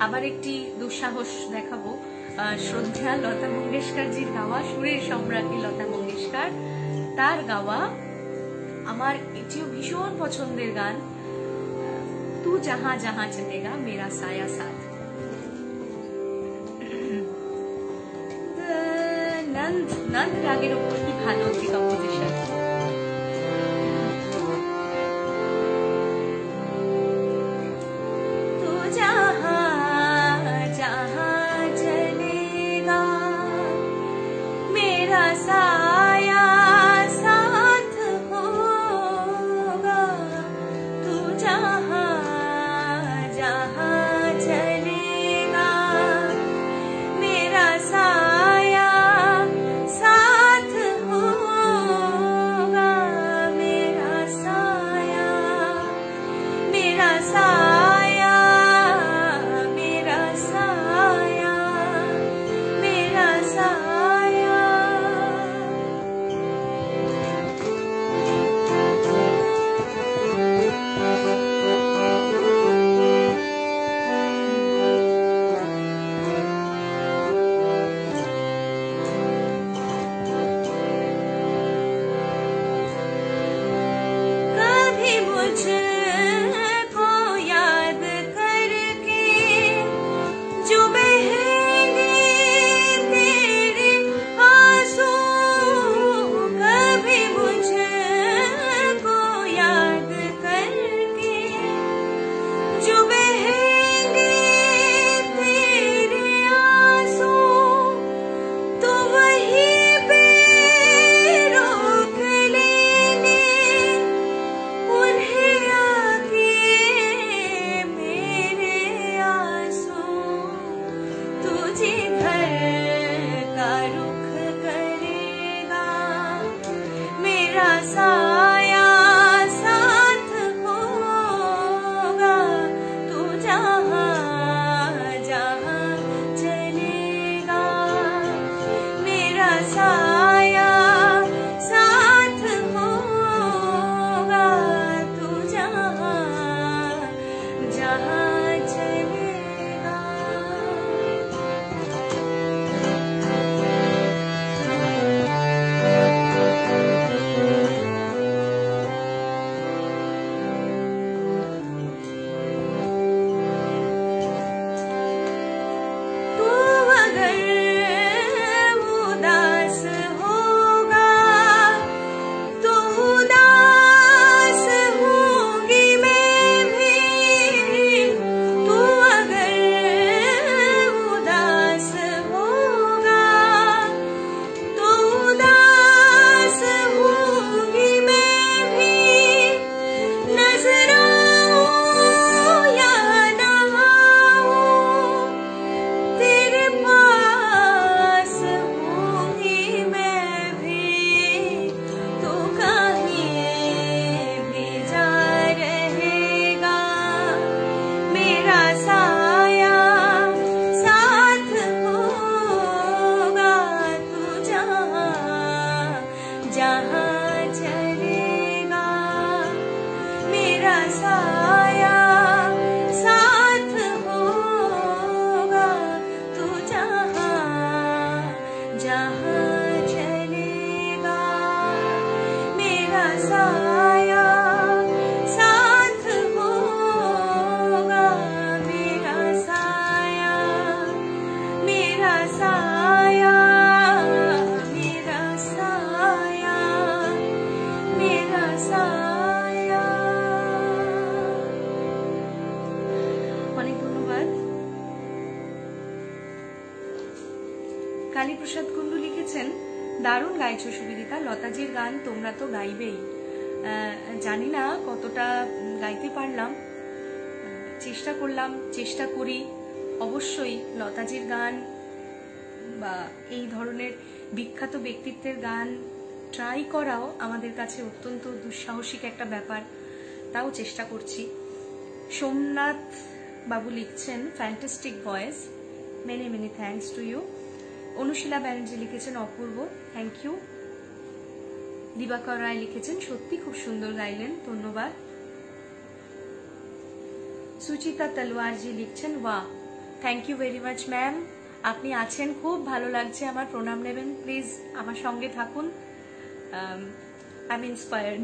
আবার একটি দুঃসাহস দেখাবো, শ্রদ্ধা লতা মঙ্গেশকরজির গাওয়া, সুরের সম্রাজ্ঞী লতা মঙ্গেশকর, তার গাওয়া আমার এটিও ভীষণ পছন্দের গান, তু জাহা জাহা চলেগা মেরা সায়া সাথ। নন্দ নন্দ রাগের উপর কি ভালো একটি কম্পোজিশন। তু জাহা জাহা চলেগা মেরা সায়া সাথ হোগা, তু জাহা জাহা চলেগা মেরা সায়া সাথ হোগা। কালীপ্রসাদ কুন্ডু লিখেছেন দারুণ গাইছো সুবিদিতা, লতাজির গান তোমরা তো গাইবেই। জানি না কতটা গাইতে পারলাম, চেষ্টা করলাম, চেষ্টা করি। অবশ্যই লতাজির গান বা এই ধরনের বিখ্যাত ব্যক্তিত্বের গান ট্রাই করাও আমাদের কাছে অত্যন্ত দুঃসাহসিক একটা ব্যাপার, তাও চেষ্টা করছি। সোমনাথ বাবু লিখছেন fantastic voice, many many thanks to you. Anushila Banerjee লিখেছেন অপূর্ব, থ্যাংক ইউ। দিবাকর রায় লিখেছেন সত্যি খুব সুন্দর গাইলেন, ধন্যবাদ। সুচিতা তলোয়ারজি লিখছেন ওয়া, thank you very much ma'am, আপনি আছেন, খুব ভালো লাগছে আমার, প্রণাম নেবেন প্লিজ, আমার সঙ্গে থাকুন, I am inspired.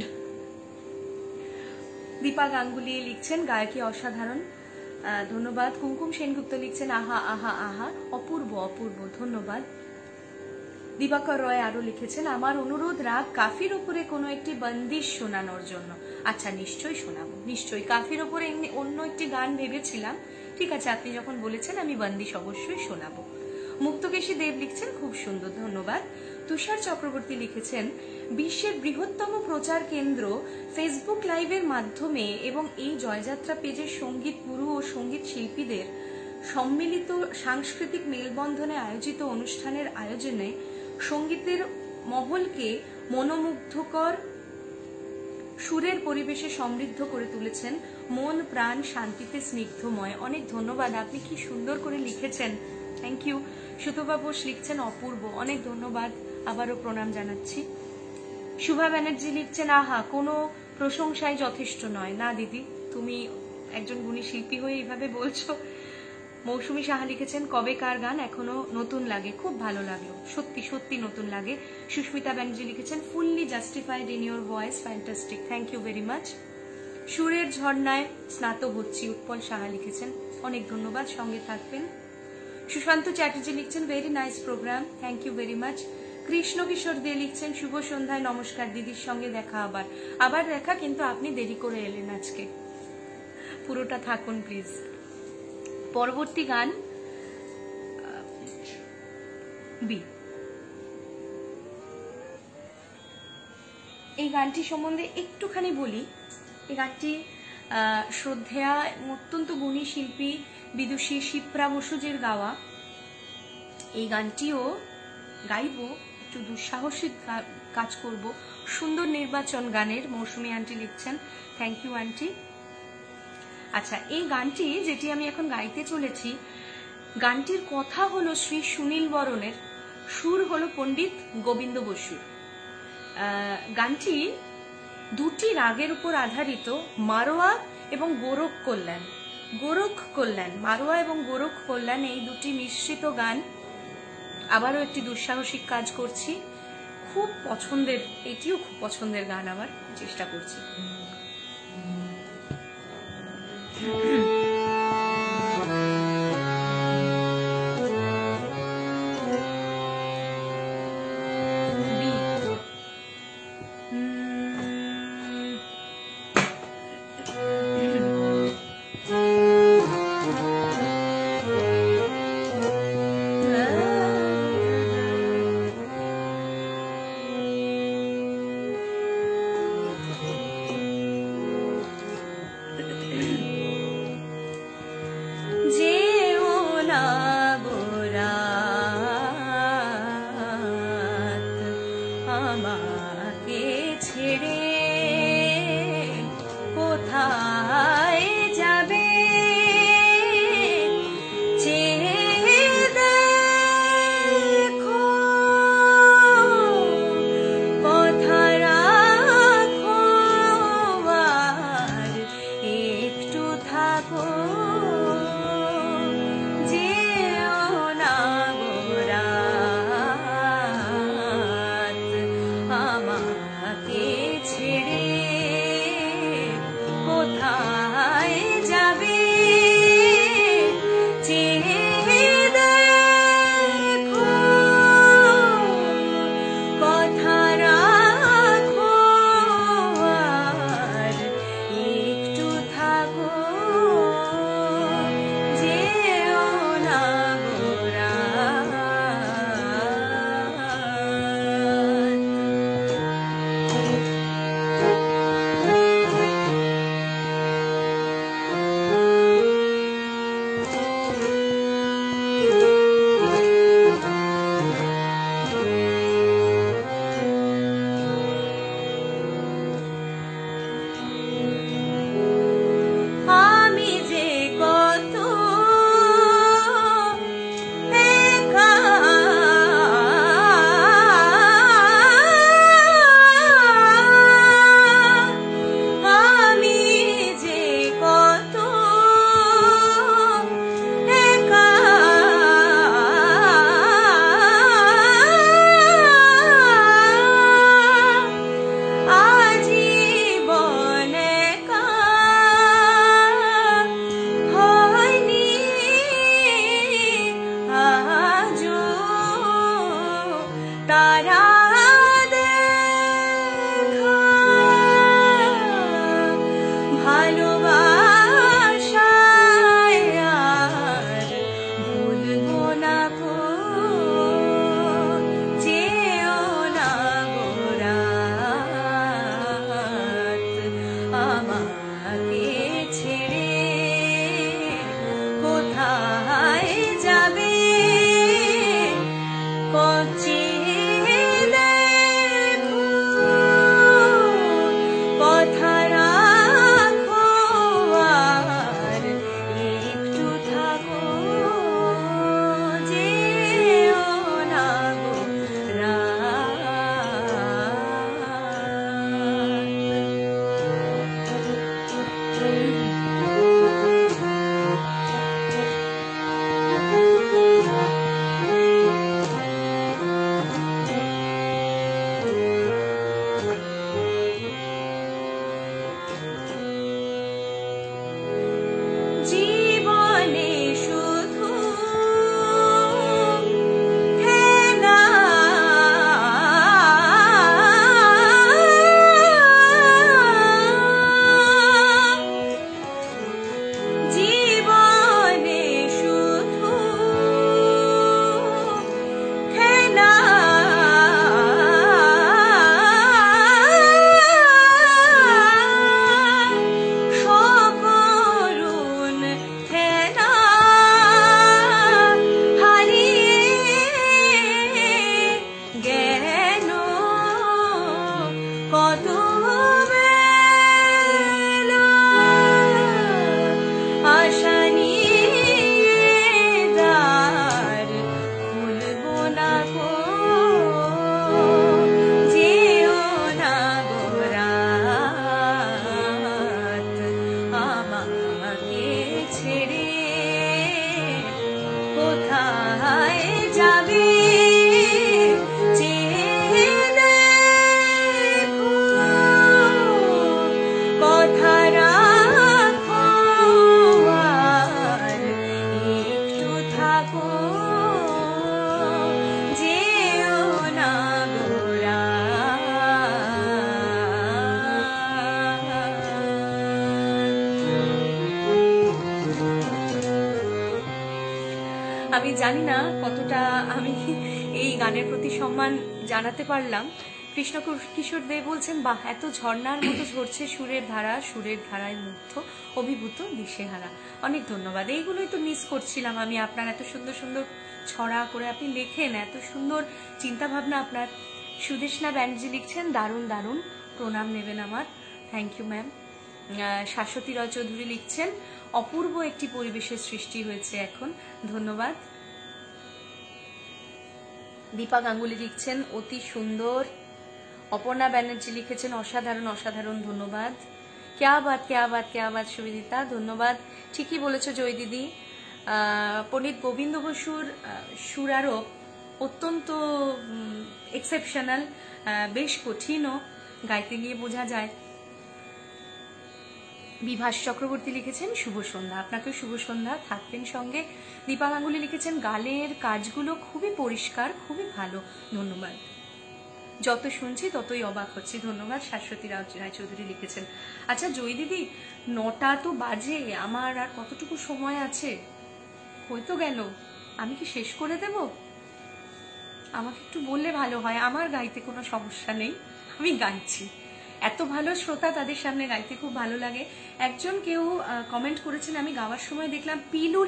Dipa Ganguly লিখছেন গায়কী অসাধারণ, ধন্যবাদ। কুমকুম সেনগুপ্ত লিখছেন আহা আহা আহা, অপূর্ব অপূর্ব, ধন্যবাদ। দিবাকর রয় আরো লিখেছেন আমার অনুরোধ রাগ কাফির উপরে কোনো একটি বন্দিশ শোনানোর জন্য। আচ্ছা, নিশ্চয়ই শোনাবো, নিশ্চয়ই। কাফির উপরে এমনি অন্য একটি গান ভেবেছিলাম, ঠিক আছে, আপনি যখন বলেছেন আমি বন্দিশ অবশ্যই শোনাবো। মুক্তকেশী দেব লিখছেন খুব সুন্দর, ধন্যবাদ। তুষার চক্রবর্তী লিখেছেন বিশ্বের বৃহত্তম প্রচার কেন্দ্র ফেসবুক লাইভের মাধ্যমে এবং এই জয়যাত্রা পেজের সঙ্গীত গুরু ও সঙ্গীত শিল্পীদের সম্মিলিত সাংস্কৃতিক মেলবন্ধনে আয়োজিত অনুষ্ঠানের আয়োজনে সঙ্গীতের মহলকে মনোমুগ্ধকর সুরের পরিবেশে সমৃদ্ধ করে তুলেছেন, মন প্রাণ শান্তিতে স্নিগ্ধময়। অনেক ধন্যবাদ, আপনি কি সুন্দর করে লিখেছেন, থ্যাংক ইউ। সুতপা বোস লিখছেন অপূর্ব, অনেক ধন্যবাদ, আবারও প্রণাম জানাচ্ছি। শুভা ব্যানার্জি লিখছেন আহা, কোনো প্রশংসাই যথেষ্ট নয়। না দিদি, তুমি একজন গুণী শিল্পী হয়ে এইভাবে বলছো। মৌসুমী সাহা লিখেছেন কবেকার গান এখনো নতুন লাগে, খুব ভালো লাগলো, সত্যি সত্যি নতুন লাগে। সুস্মিতা ব্যানার্জি লিখেছেন fully justified in your voice, fantastic, thank you very much. সুরের ঝর্ণায় স্নাত হচ্ছি, উৎপল সাহা লিখেছেন, অনেক ধন্যবাদ, সঙ্গে থাকবেন। সুশান্ত চ্যাটার্জি লিখছেন very nice programme, thank you very much. Krishna Kishore Dey লিখছেন শুভ সন্ধ্যায়, নমস্কার দিদির সঙ্গে দেখা, আবার দেখা, কিন্তু আপনি দেরি করে এলেন আজকে, পুরোটা থাকুন প্লিজ। পরবর্তী গান বি। এই গানটি সম্বন্ধে একটুখানি বলি। এই গানটি শ্রদ্ধেয়া অত্যন্ত গুণী শিল্পী বিদুষী শিপ্রা বসুজের গাওয়া। এই গানটিও গাইব, একটু দুঃসাহসিক কাজ করব, সুন্দর নির্বাচন গানের। মৌসুমী আন্টি লিখছেন, থ্যাংক ইউ আন্টি। আচ্ছা, এই গানটি যেটি আমি এখন গাইতে চলেছি, গানটির কথা হলো শ্রী সুনীল বরণের, সুর হলো পণ্ডিত গোবিন্দ বসুর। গানটি দুটি রাগের উপর আধারিত, মারোয়া এবং গোরখ কল্যাণ। গোরখ কল্যাণ, মারোয়া এবং গোরখ কল্যাণ, এই দুটি মিশ্রিত গান। আবারও একটি দুঃসাহসিক কাজ করছি, খুব পছন্দের, এটিও খুব পছন্দের গান আমার, চেষ্টা করছি। আমি জানি না কতটা আমি এই গানের প্রতি সম্মান জানাতে পারলাম। কৃষ্ণ কিশোর দে বলছেন, বাহ, এত ঝর্ণার মতো ঝরছে সুরের ধারায় মুগ্ধ, অভিভূত, দিশেহারা। অনেক ধন্যবাদ। এইগুলোই তো মিস করছিলাম আমি, আপনার এত সুন্দর সুন্দর ছড়া করে আপনি লেখেন, এত সুন্দর চিন্তা ভাবনা আপনার। সুদেশনা ব্যানার্জি লিখছেন, দারুণ দারুণ, প্রণাম নেবেন আমার। Thank you ma'am. Shashwati Roy Chowdhury লিখছেন, অপূর্ব একটি পরিবেশের সৃষ্টি হয়েছে এখন, ধন্যবাদ। দীপা গাঙ্গুলি লিখছেন, অতি সুন্দর। অপর্ণা ব্যানার্জি লিখেছেন, অসাধারণ অসাধারণ, ধন্যবাদ। ক্যা বাত ক্যা বাত ক্যা বাত সুবিদিতা, ধন্যবাদ। ঠিকই বলেছ জয় দিদি। পণ্ডিত গোবিন্দ বসুর সুরারোপ অত্যন্ত এক্সেপশনাল, বেশ কঠিনও, গাইতে গিয়ে বোঝা যায়। বিভাস চক্রবর্তী লিখেছেন, শুভ সন্ধ্যা। আপনাকেও শুভ সন্ধ্যা, থাকবেন সঙ্গে। দীপা গাঙ্গুলি লিখেছেন, গালের কাজগুলো খুবই পরিষ্কার, খুবই ভালো, ধন্যবাদ। যত শুনছি ততই অবাক হচ্ছি, ধন্যবাদ। শাশ্বতী রায়চৌধুরী লিখেছেন, আচ্ছা জয় দিদি, 9টা তো বাজে, আমার আর কতটুকু সময় আছে? হয়তো গেল, আমি কি শেষ করে দেব? আমাকে একটু বললে ভালো হয়। আমার গাইতে কোনো সমস্যা নেই, আমি গাইছি, এত ভালো শ্রোতা, তাদের সামনে গাইতে খুব ভালো লাগে। একজন কেউ কমেন্ট করেছেন, আমি গাওয়ার সময় দেখলাম পিলু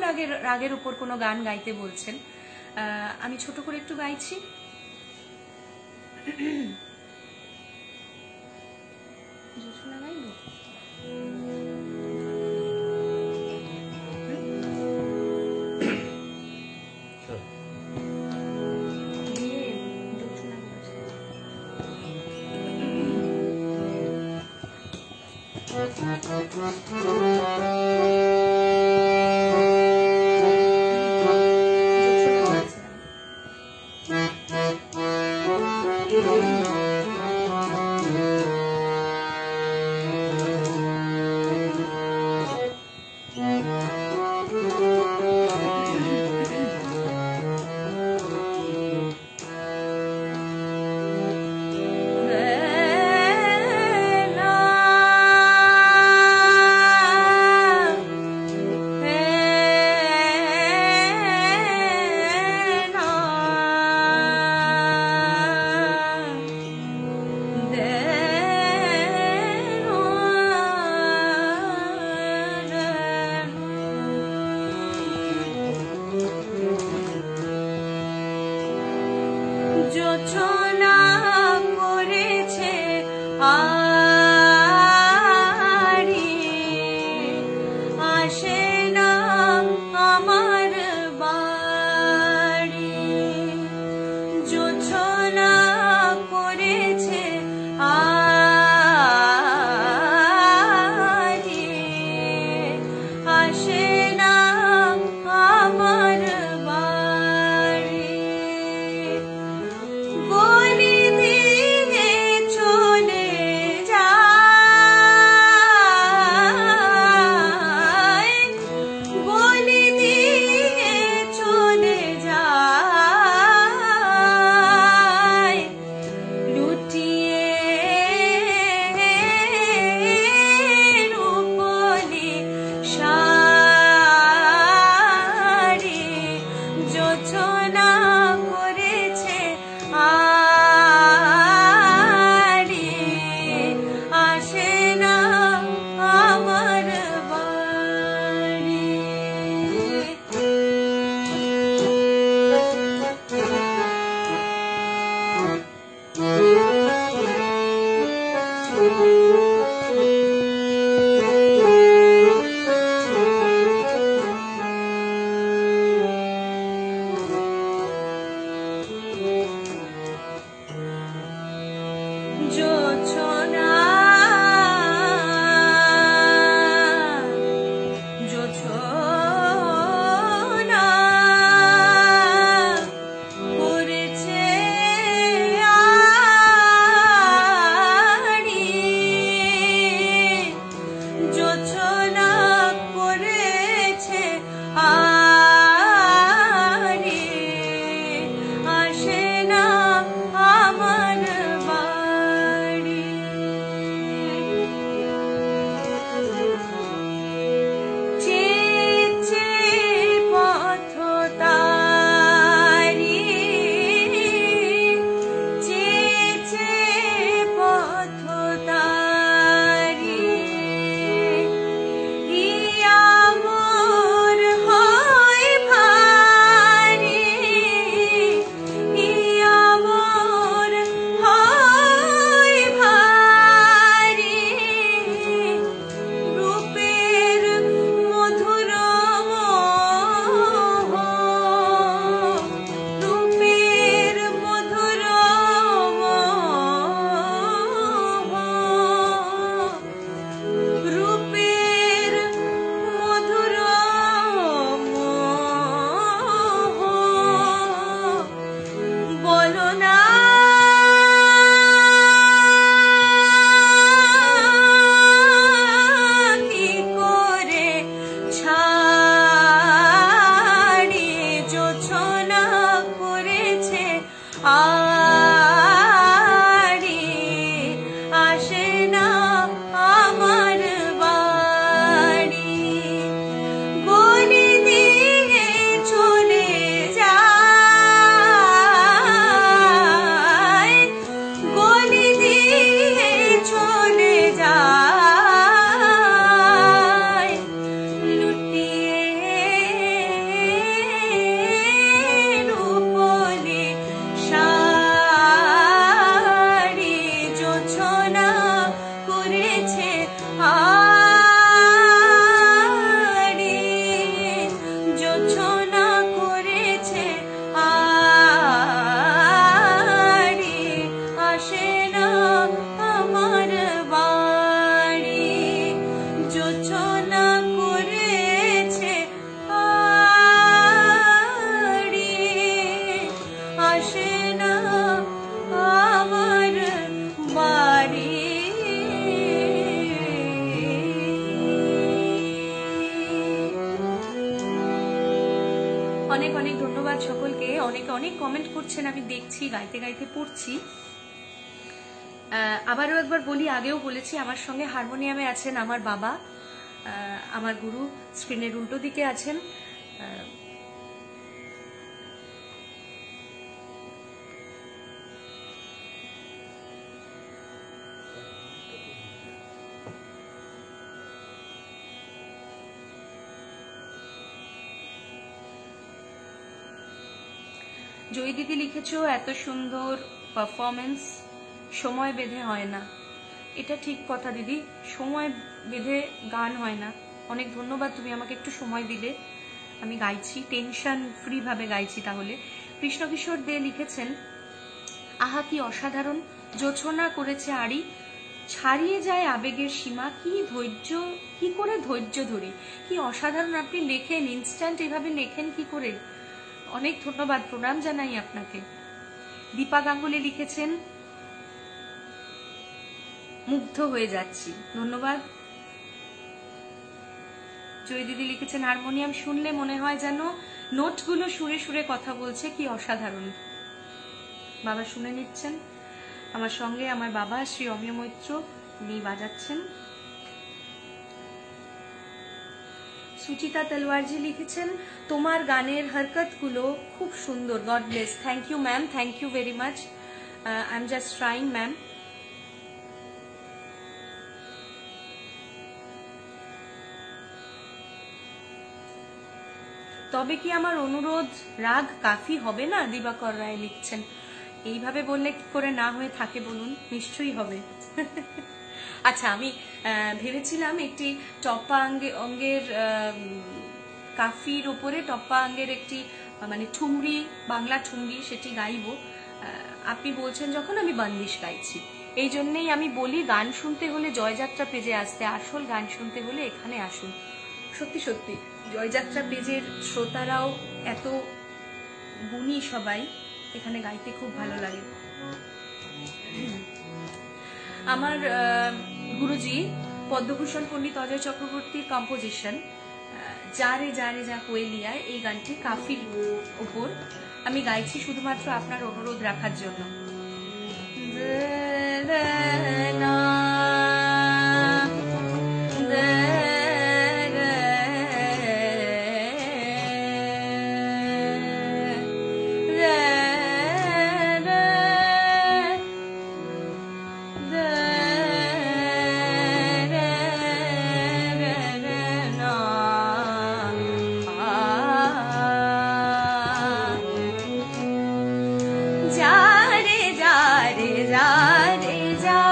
রাগের উপর কোনো গান গাইতে বলছেন। আমি ছোট করে একটু গাইছি। অনেক অনেক ধন্যবাদ সকলকে। অনেকে অনেক কমেন্ট করছেন, আমি দেখছি, গাইতে গাইতে পড়ছি। আবারও একবার বলি, আগেও বলেছি, আমার সঙ্গে হারমোনিয়ামে আছেন আমার বাবা, আমার গুরু স্ক্রিনের উল্টো দিকে আছেন। জয় দিদি লিখেছো, এত সুন্দর পারফরমেন্স সময় বেঁধে হয় না। এটা ঠিক কথা দিদি, সময় বেঁধে গান হয় না। অনেক ধন্যবাদ, তুমি আমাকে একটু সময় দিলে, আমি গাইছি, টেনশন ফ্রি ভাবে গাইছি। তাহলে কৃষ্ণ কিশোর দে লিখেছেন, আহা কি অসাধারণ, জোছনা করেছে আড়ি, ছাড়িয়ে যায় আবেগের সীমা, কি ধৈর্য, কি করে ধৈর্য ধরি। কি অসাধারণ আপনি লেখেন, ইনস্ট্যান্ট এভাবে লেখেন কি করে। অনেক ধন্যবাদ, প্রণাম জানাই আপনাকে। দীপা গাঙ্গুলি লিখেছেন, মুগ্ধ হয়ে যাচ্ছি, ধন্যবাদ। জয় দিদি লিখেছেন, হারমোনিয়াম শুনলে মনে হয় যেন নোটগুলো সুরে সুরে কথা বলছে, কি অসাধারণ। বাবা শুনে নিচ্ছেন আমার সঙ্গে, আমার বাবা শ্রী অমিয় মৈত্র, উনি বাজাচ্ছেন। সুচিতা তলওয়ারজি লিখেছেন, তোমার গানের হরকত গুলো খুব সুন্দর, God bless. Thank you ma'am, thank you very much. I am just trying ma'am. তবে কি আমার অনুরোধ রাগ কাফি হবে না, দিবাকর রায় লিখছেন। এইভাবে বললে কি করে না হয়ে থাকে বলুন, নিশ্চয়ই হবে। আচ্ছা, আমি ভেবেছিলাম একটি টপ্পা অঙ্গের কাফির উপরে টপ্পা অঙ্গের একটি মানে ঠুমরি, বাংলা ঠুমরি, সেটি গাইব। আপনি বলছেন যখন, আমি বন্দিশ গাইছি। এই জন্যেই আমি বলি, গান শুনতে হলে জয়যাত্রা পেজে আসতে, আসল গান শুনতে হলে এখানে আসুন। সত্যি সত্যি জয়যাত্রা পেজের শ্রোতারাও এত গুণী সবাই, এখানে গাইতে খুব ভালো লাগে। আমার গুরুজি পদ্মভূষণ পণ্ডিত অজয় চক্রবর্তীর কম্পোজিশন যারে যারে যা কোয়েলিয়ায়, এই গানটি কাফির উপর আমি গাইছি শুধুমাত্র আপনার অনুরোধ রাখার জন্য। যারে যারে যারে যা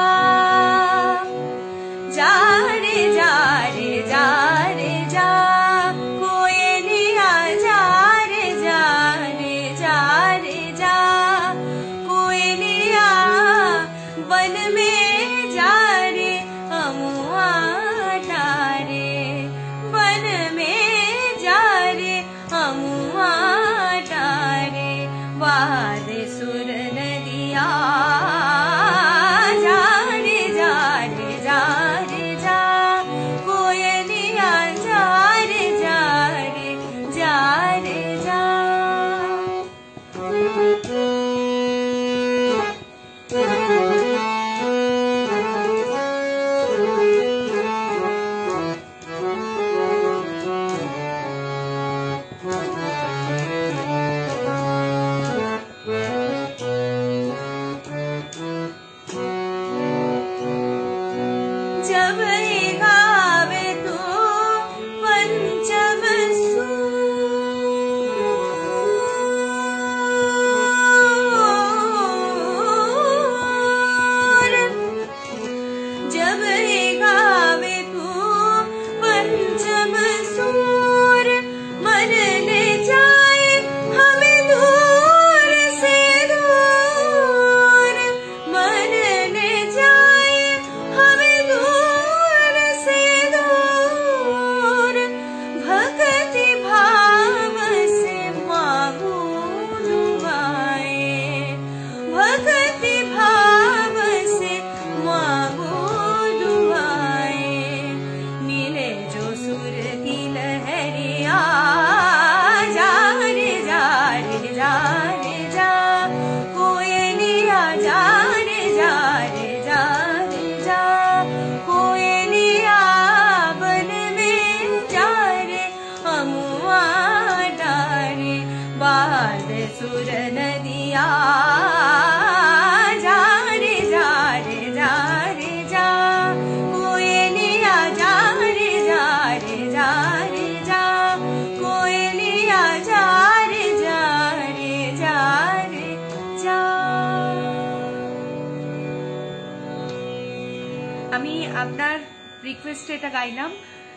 রিকোয়েস্টে এটা গাইলাম।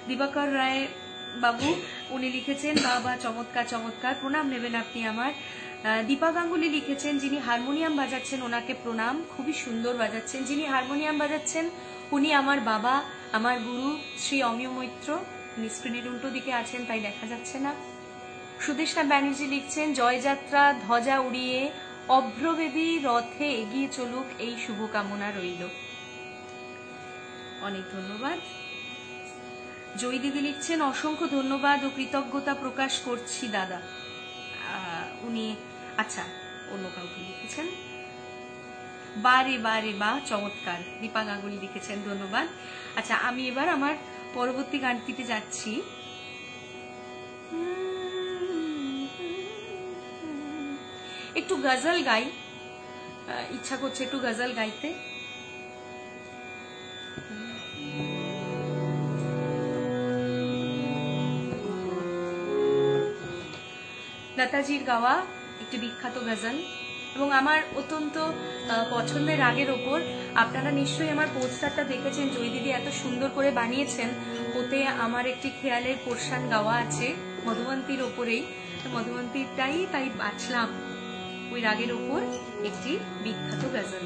দিবাকর রায় বাবু উনি লিখেছেন, বাবা চমৎকার চমৎকার, প্রণাম নেবেন আপনি আমার। দীপা গাঙ্গুলি লিখেছেন, যিনি হারমোনিয়াম বাজাচ্ছেন ওনাকে প্রণাম, খুবই সুন্দর বাজাচ্ছেন। যিনি হারমোনিয়াম বাজাচ্ছেন উনি আমার বাবা, আমার গুরু শ্রী অমিয় মৈত্র। উনি স্ক্রিনের উল্টো দিকে আছেন তাই দেখা যাচ্ছে না। সুদেষ্ণা ব্যানার্জি লিখছেন, জয়যাত্রা ধ্বজা উড়িয়ে অভ্রবেদী রথে এগিয়ে চলুক, এই শুভকামনা রইল। অনেক ধন্যবাদ। জয়ী দিদি লিখছেন, অসংখ্য ধন্যবাদ ও কৃতজ্ঞতা প্রকাশ করছি দাদা। উনি আচ্ছা অন্য কাউকে লিখেছেন। বারে বারে বা চমৎকার, দীপা গাঙ্গুলি লিখেছেন, ধন্যবাদ। আচ্ছা আমি এবার আমার পরবর্তী গানটিতে যাচ্ছি। একটু গজল গাই, ইচ্ছা করছে একটু গজল গাইতে। লতাজির গাওয়া একটি বিখ্যাত গজল এবং আমার অত্যন্ত পছন্দের রাগের ওপর। আপনারা নিশ্চয়ই আমার পোস্টারটা দেখেছেন, জয়ী দিদি এত সুন্দর করে বানিয়েছেন। ওতে আমার একটি খেয়ালের পোর্শন গাওয়া আছে মধুবন্তীর ওপরেই, মধুবন্তীরটাই তাই বাছলাম। ওই রাগের ওপর একটি বিখ্যাত গজল।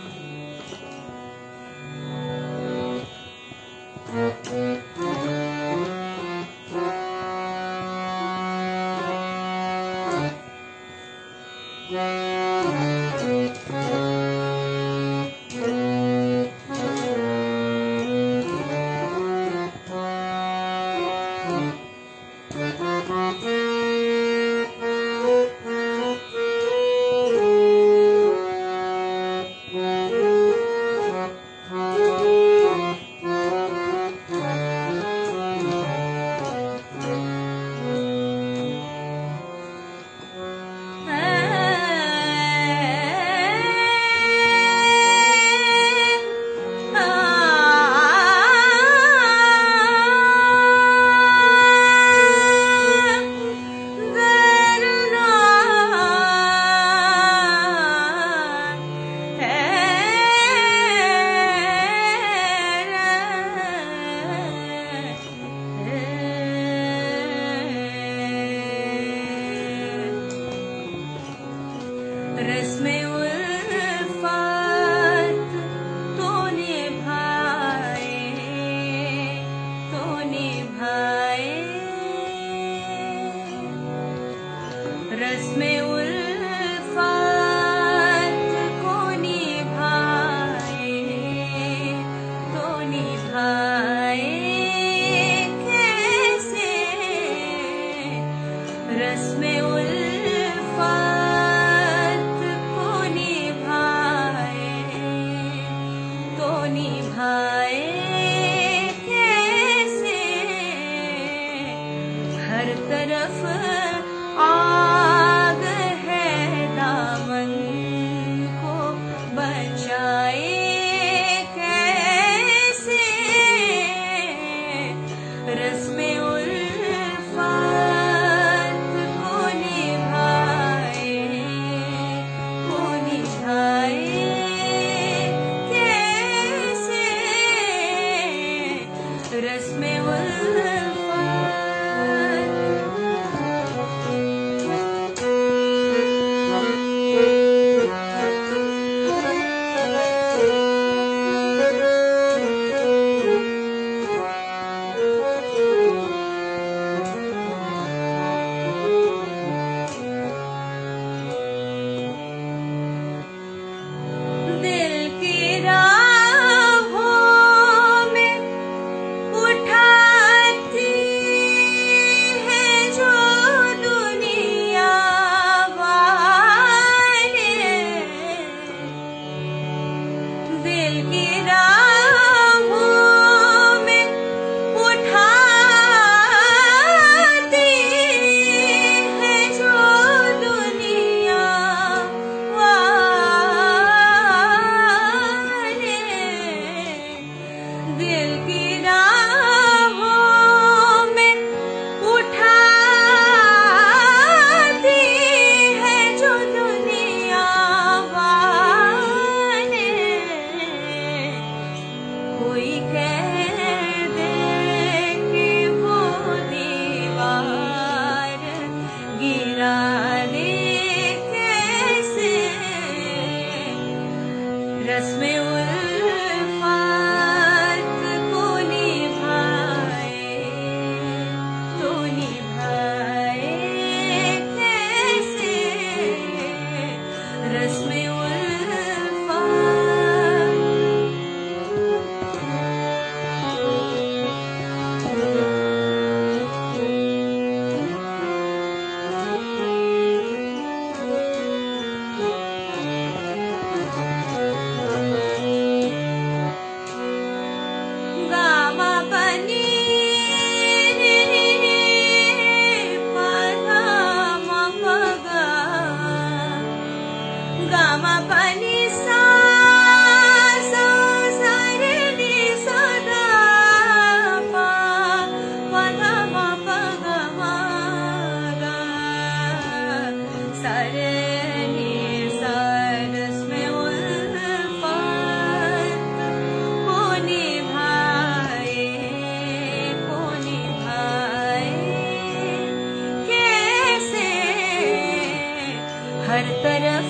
हर तरफ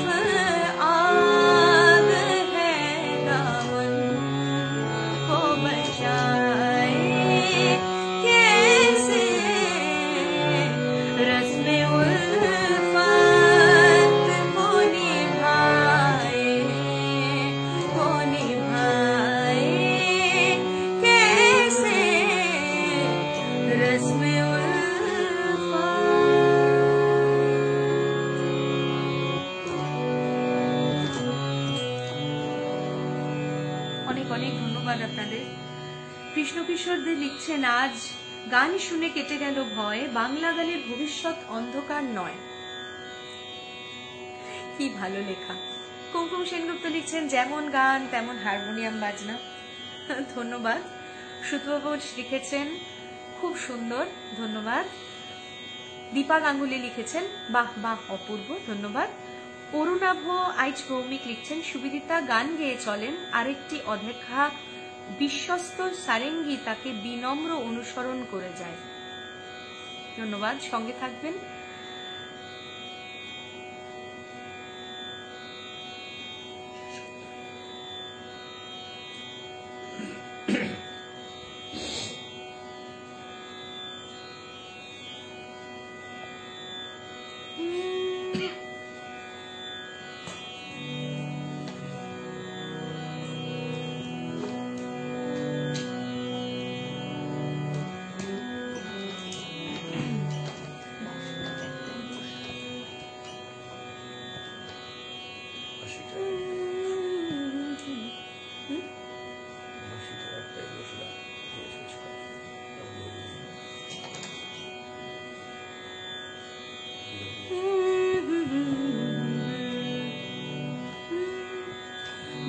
आग है दामन को बचाए कैसे रस्म उल्फत को निभाए कैसे रस्म অনেক অনেক ধন্যবাদ আপনাদের। কৃষ্ণ কিশোরদের লিখছেন, আজ গান শুনে কেটে গেল ভয়, বাংলা গানের ভবিষ্যৎ অন্ধকার নয়। কি ভালো লেখা। কুমকুম সেনগুপ্ত লিখছেন, যেমন গান তেমন হারমোনিয়াম বাজনা। ধন্যবাদ। সুতবাবু লিখেছেন, খুব সুন্দর, ধন্যবাদ। দীপা গাঙ্গুলি লিখেছেন, বাহ বাহ অপূর্ব, ধন্যবাদ। অরুণাভ আইচ ভৌমিক লিখছেন, সুবিদিতা গান গেয়ে চলেন, আরেকটি অধেক্ষা বিশ্বস্ত সারেঙ্গি তাকে বিনম্র অনুসরণ করে যায়। ধন্যবাদ, সঙ্গে থাকবেন।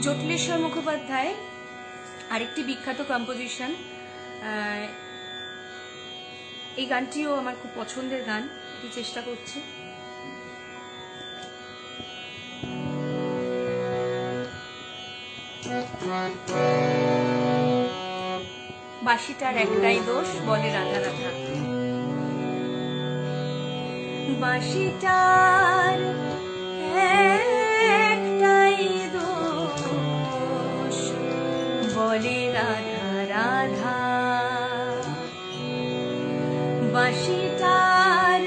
জটিলেশ্বর মুখোপাধ্যায় আরেকটি বিখ্যাত কম্পোজিশন, এই গানটিও আমার খুব পছন্দের গান, এটি চেষ্টা করছি। বাঁশিটার একটাই দোষ, বলে রাধা রাধা। বাঁশিটার একটাই দোষ, বলে রাধা রাধা। বাঁশিটার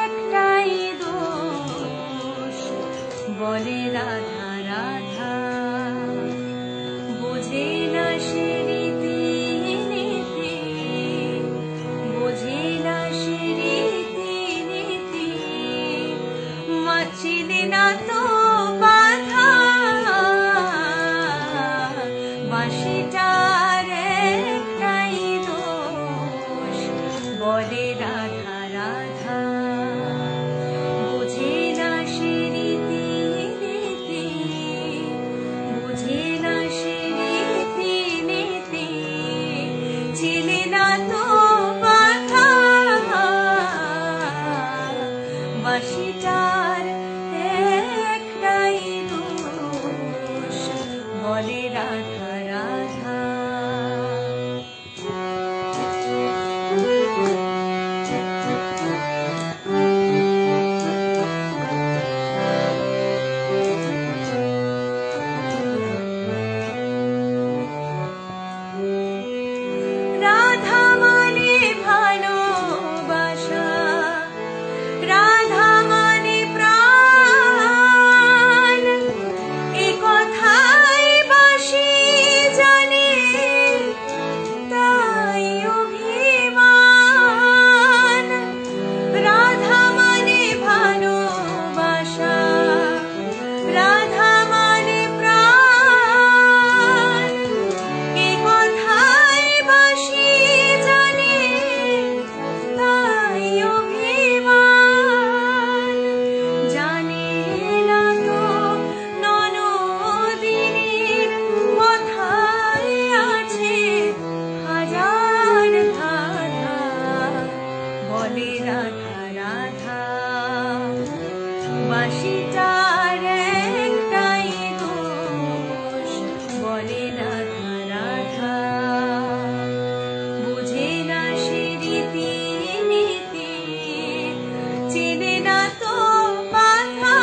একটাই দোষ, বলে রাধা রাধা। বোঝে না সে রীতি নীতি, বোঝে না সে রীতি নীতি, মাছিলে না তো বাধা। বাঁশিটার একটাই দোষ, বলে রাধা রাধা। বোঝে না সে রীতি নীতি, বোঝে না সে রীতি নীতি, ছিলে না তো বাধা। বাঁশিটার একটাই দোষ, বলে রাধা রাধা। রাধা মানে ভালোবাসা, রাধা মানে প্রাণ, এ কথাই বাঁশি জানে, তাই অভিমান। রাধা মানে ভালোবাসা, রাধা মানে প্রাণ, এ কথাই বাঁশি জানে, তাই অভিমান। জানে না তো ননদিনীর কথায় আছে হাজার ধাঁধা, বলে রাধা রাধা। বাঁশিটার একটাই দোষ, বলে রাধা রাধা। বোঝে না সে রীতি নীতি, চেনে না তো বাধা।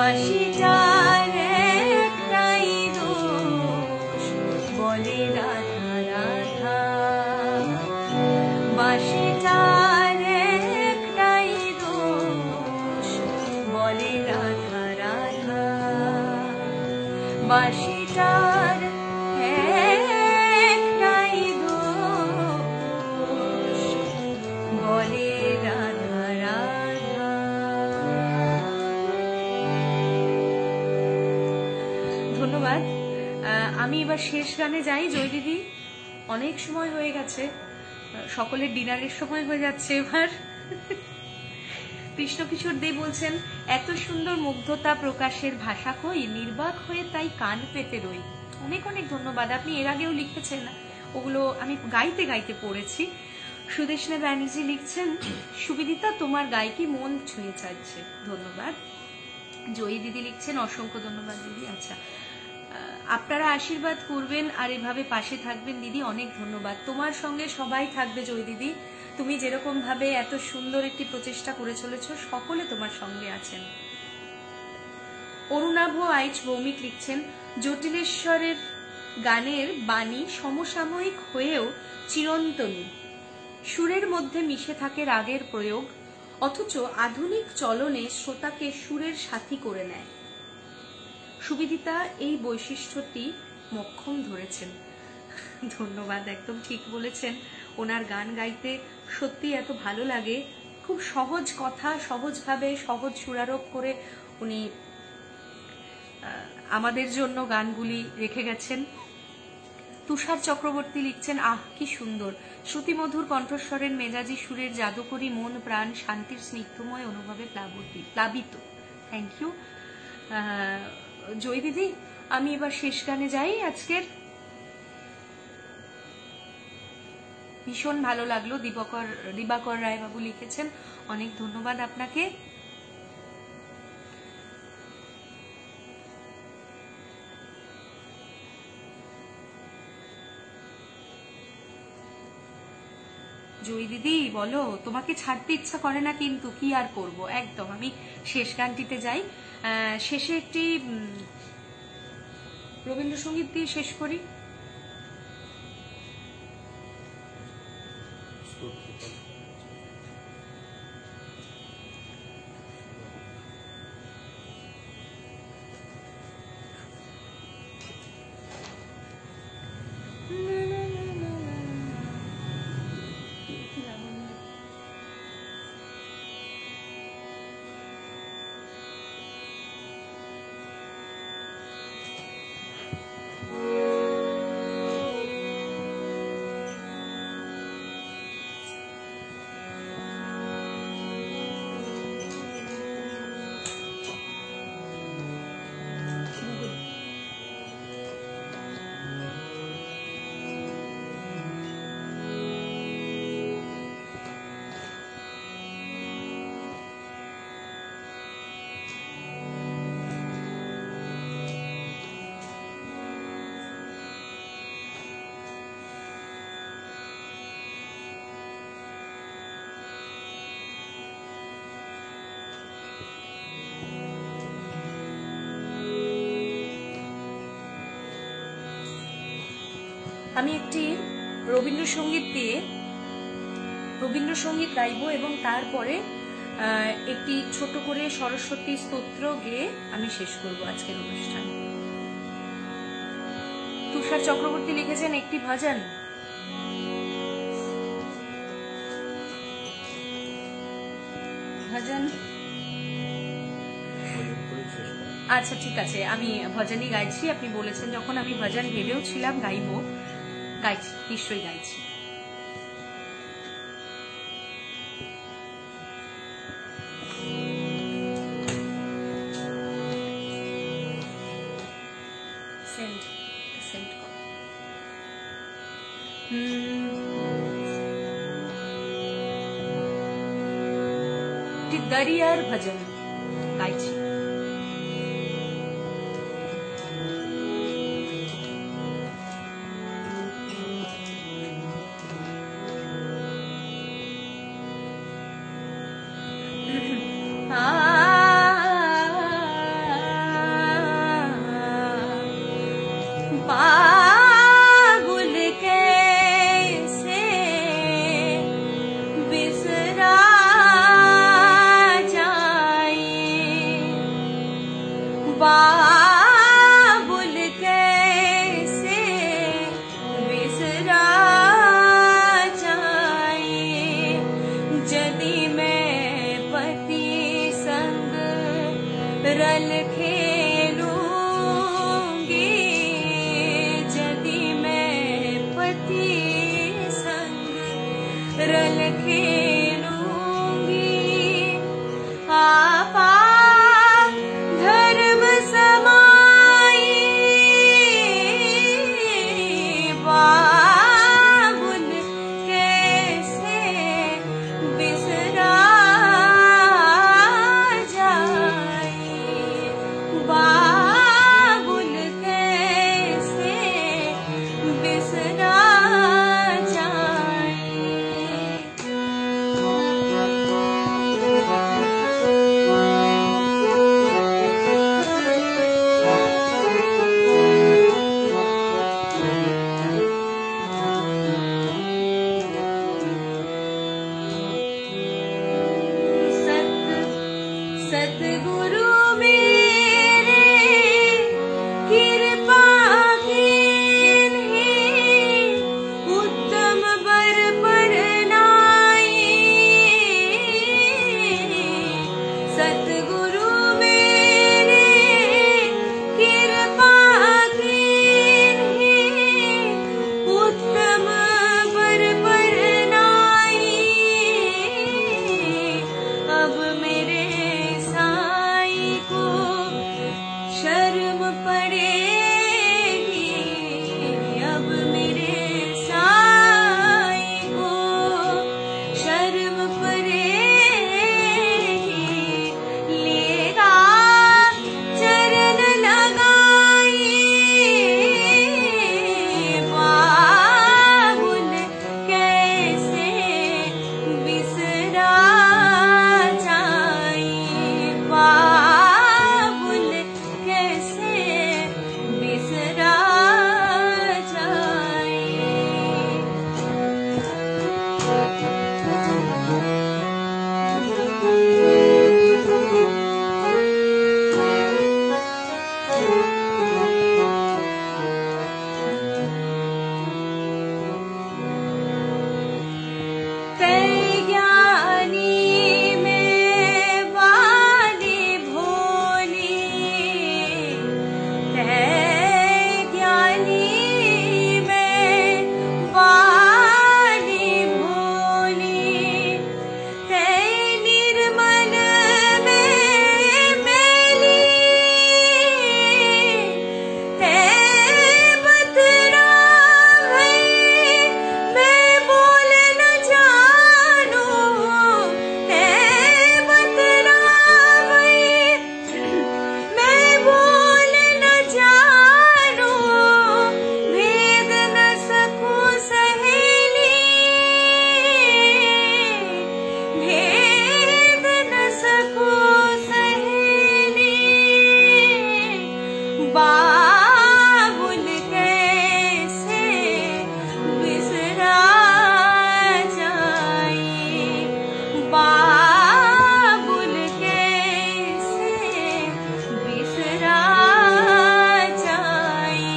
বাঁশিটার একটাই দোষ, বলে রাধা রাধা। বাঁশিটার একটাই দোষ, বলে রাধা রাধা। বাঁশিটার একটাই দোষ, বলে রাধা রাধা। ধন্যবাদ। আমি এবার শেষ গানে যাই। জয় দিদি, অনেক সময় হয়ে গেছে, সকলের ডিনারের সময় হয়ে যাচ্ছে এবার। কৃষ্ণকিশোর দে বলছেন, এত সুন্দর মুগ্ধতা প্রকাশের ভাষা কই, নির্বাক হয়ে তাই কান পেতে রই। অনেক অনেক ধন্যবাদ। আপনি এর আগেও লিখেছেন, ওগুলো আমি গাইতে গাইতে পড়েছি। সুদেশনা ব্যানার্জি লিখছেন, সুবিদিতা তোমার গায়কি মন ছুঁয়ে যাচ্ছে। ধন্যবাদ। জয়ী দিদি লিখছেন, অসংখ্য ধন্যবাদ দিদি। আচ্ছা, আপনারা আশীর্বাদ করবেন আর এভাবে পাশে থাকবেন দিদি, অনেক ধন্যবাদ। তোমার সঙ্গে সবাই থাকবে জয় দিদি, তুমি যেরকম ভাবে এত সুন্দর একটি প্রচেষ্টা করে চলেছ, সকলে তোমার সঙ্গে আছেন। অরুণাভ আইচ ভৌমিক লিখছেন, জটিলেশ্বরের গানের বাণী সমসাময়িক হয়েও চিরন্তনী, সুরের মধ্যে মিশে থাকে রাগের প্রয়োগ, অথচ আধুনিক চলনে শ্রোতাকে সুরের সাথী করে নেয়। সুবিদিতা এই বৈশিষ্ট্যটি মক্ষম ধরেছেন। ধন্যবাদ, একদম ঠিক বলেছেন। ওনার গান গাইতে সত্যি এত ভালো লাগে, খুব সহজ কথা, সহজভাবে সহজ সুরারোপ করে উনি আমাদের জন্য গানগুলি রেখে গেছেন। তুষার চক্রবর্তী লিখছেন, আহ কি সুন্দর, শ্রুতিমধুর কণ্ঠস্বরের মেজাজি সুরের জাদুকরী মন প্রাণ শান্তির স্নিগ্ধময় অনুভবে প্লাবিত। থ্যাংক ইউ জয় দিদি। আমি এবার শেষ গানে যাই আজকের। ভীষণ ভালো লাগলো, দিবাকর রায় বাবু লিখেছেন, অনেক ধন্যবাদ আপনাকে। জয়ী দিদি বলো, তোমাকে ছাড়তে ইচ্ছা করে না, কিন্তু কি আর করব, একদম। আমি শেষ গানটিতে যাই। শেষে একটি রবীন্দ্রসঙ্গীত দিয়ে শেষ করি। আমি একটি রবীন্দ্রসঙ্গীত গাইবো এবং তারপরে একটি ছোট করে সরস্বতী স্তোত্র গেয়ে আমি শেষ করব আজকের অনুষ্ঠান। তুষার চক্রবর্তী লিখেছেন একটি ভজন। আচ্ছা ঠিক আছে, আমি ভজনই গাইছি। আপনি বলেছেন যখন, আমি ভজন ভেবেও ছিলাম গাইবো, গাইছি, নিশ্চয়ই গাইছি। দরিয়ার ভজন গাইছি। बाबुल कैसे बिसरा जाए, यदि मैं पति संग रल खेलूंगी, यदि मैं पति संग रल खेलूंगी, आपा धर्म समाई बाबुल कैसे बिसरा जाए, बाबुल कैसे बिसरा सतगुरु मेरे कृपा कीन्ही, उत्तम बर पर नाई, सतगुरु मेरे कृपा कीन्ही, उत्तम बर पर नाई, अब मेरे शर्म पड़ेगी, अब मेरे साईं को शर्म पड़ेगी, लेगा चरण लगाई बाबुल कैसे बिसरा जाए, बाबुल कैसे बिसरा जाए। ज्ञानी में वाली भोली, ज्ञानी में वाली भोली, निर्मल में मैली, बतरा भई मैं बोल न जानूं, बतरा भई मैं बोल न जानूं, भेद न सकूं सहेली, भेद न सकूं सहेली, बाबुल कैसे बिसरा जाए, बाबुल कैसे बिसरा जाए,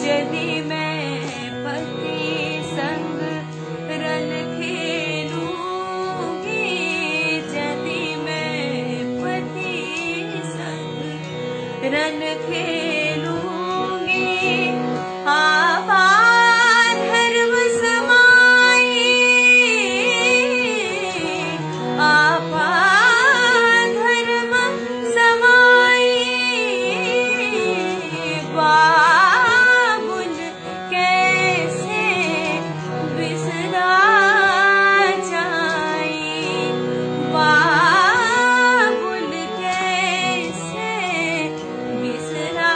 यदि मैं पति संग रल खेलूंगी, यदि मैं पति संग रल खेलूंगी, आपा धर्म समाई, आपा धर्म समाई, बाबुल कैसे बिसरा जाए, बाबुल कैसे बिसरा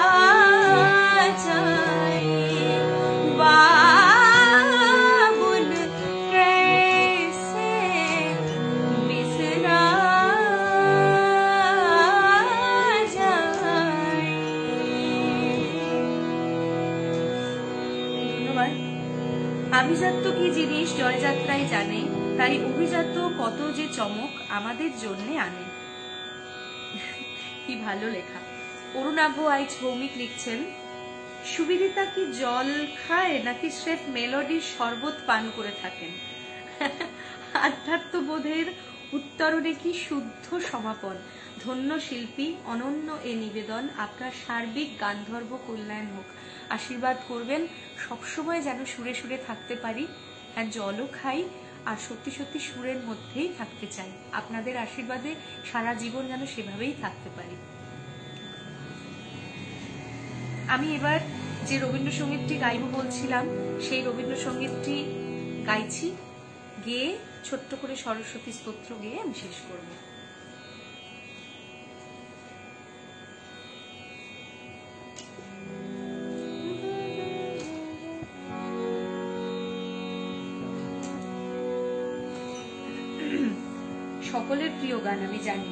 जाए, बाबुल कैसे बिसरा जाए। ধন্যবাদ। আভিজাত্য কি জিনিস জয়যাত্রায় জানে, তাই অভিজাত্য কত যে চমক আমাদের জন্য আনে। কি ভালো লেখা। অরুণাভ আইচ ভৌমিক লিখছেন, সুবিদিতা কি জল খায় নাকি স্রেফ মেলোডির শরবত পান করে থাকেন? আধ্যাত্মবোধের উত্তরণে কি শুদ্ধ সমাপন। ধন্য শিল্পী, অনন্য এ নিবেদন, আপনার সার্বিক গান্ধর্ব কল্যাণ হোক। আশীর্বাদ করবেন সবসময় যেন সুরে সুরে থাকতে পারি, হ্যাঁ জলও খাই আর সত্যি সত্যি সুরের মধ্যেই থাকতে চাই। আপনাদের আশীর্বাদে সারা জীবন যেন সেভাবেই থাকতে পারি। আমি এবার যে রবীন্দ্রসঙ্গীতটি গাইব বলছিলাম, সেই রবীন্দ্রসঙ্গীতটি গাইছি, গেয়ে ছোট্ট করে সরস্বতী স্তোত্র গেয়ে আমি শেষ করব। সকলের প্রিয় গান আমি জানি।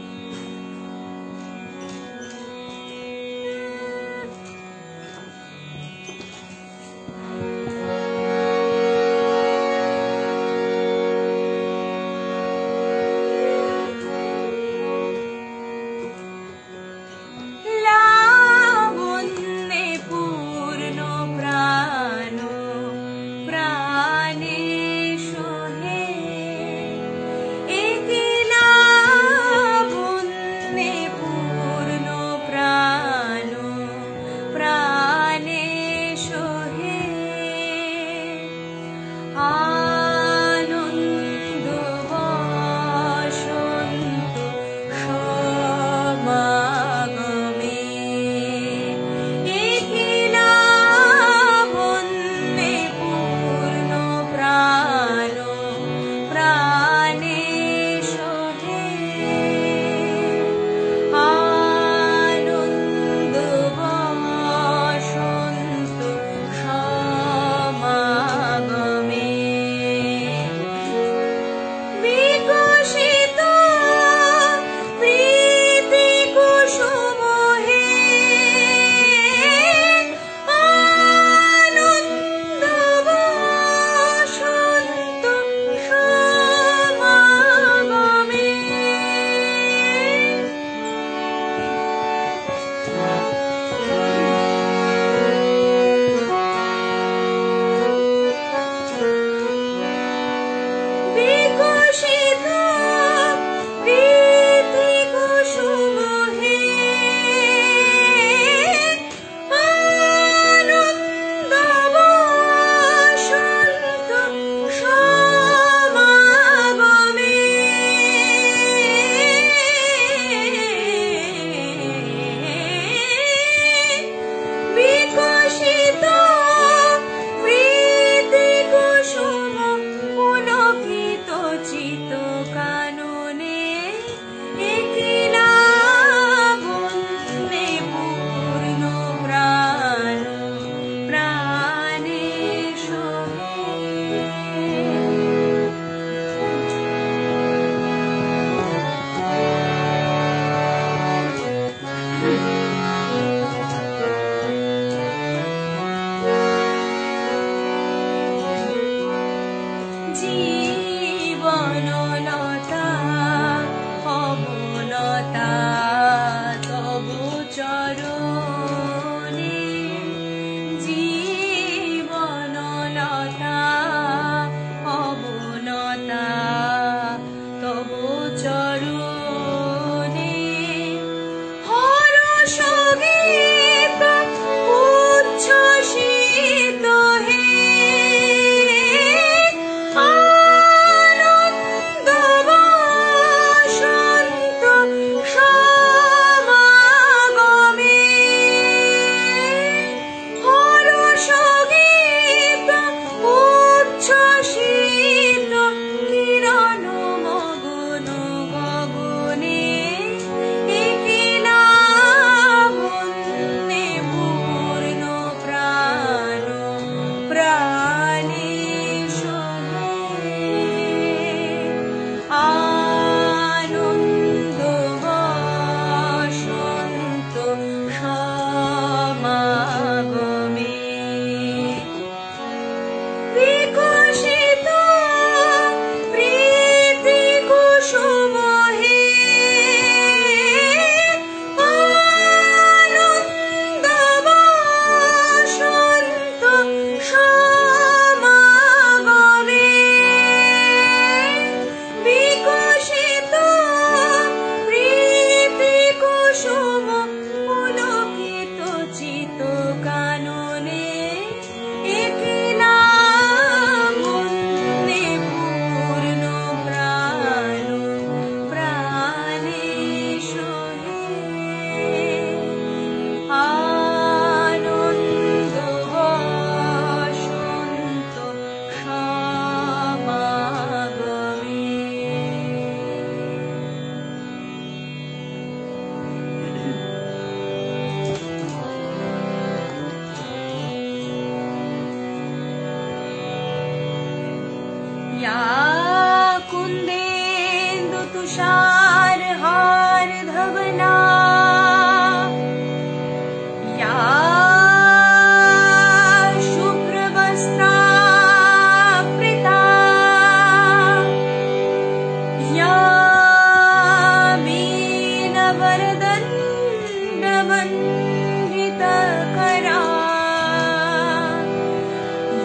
करा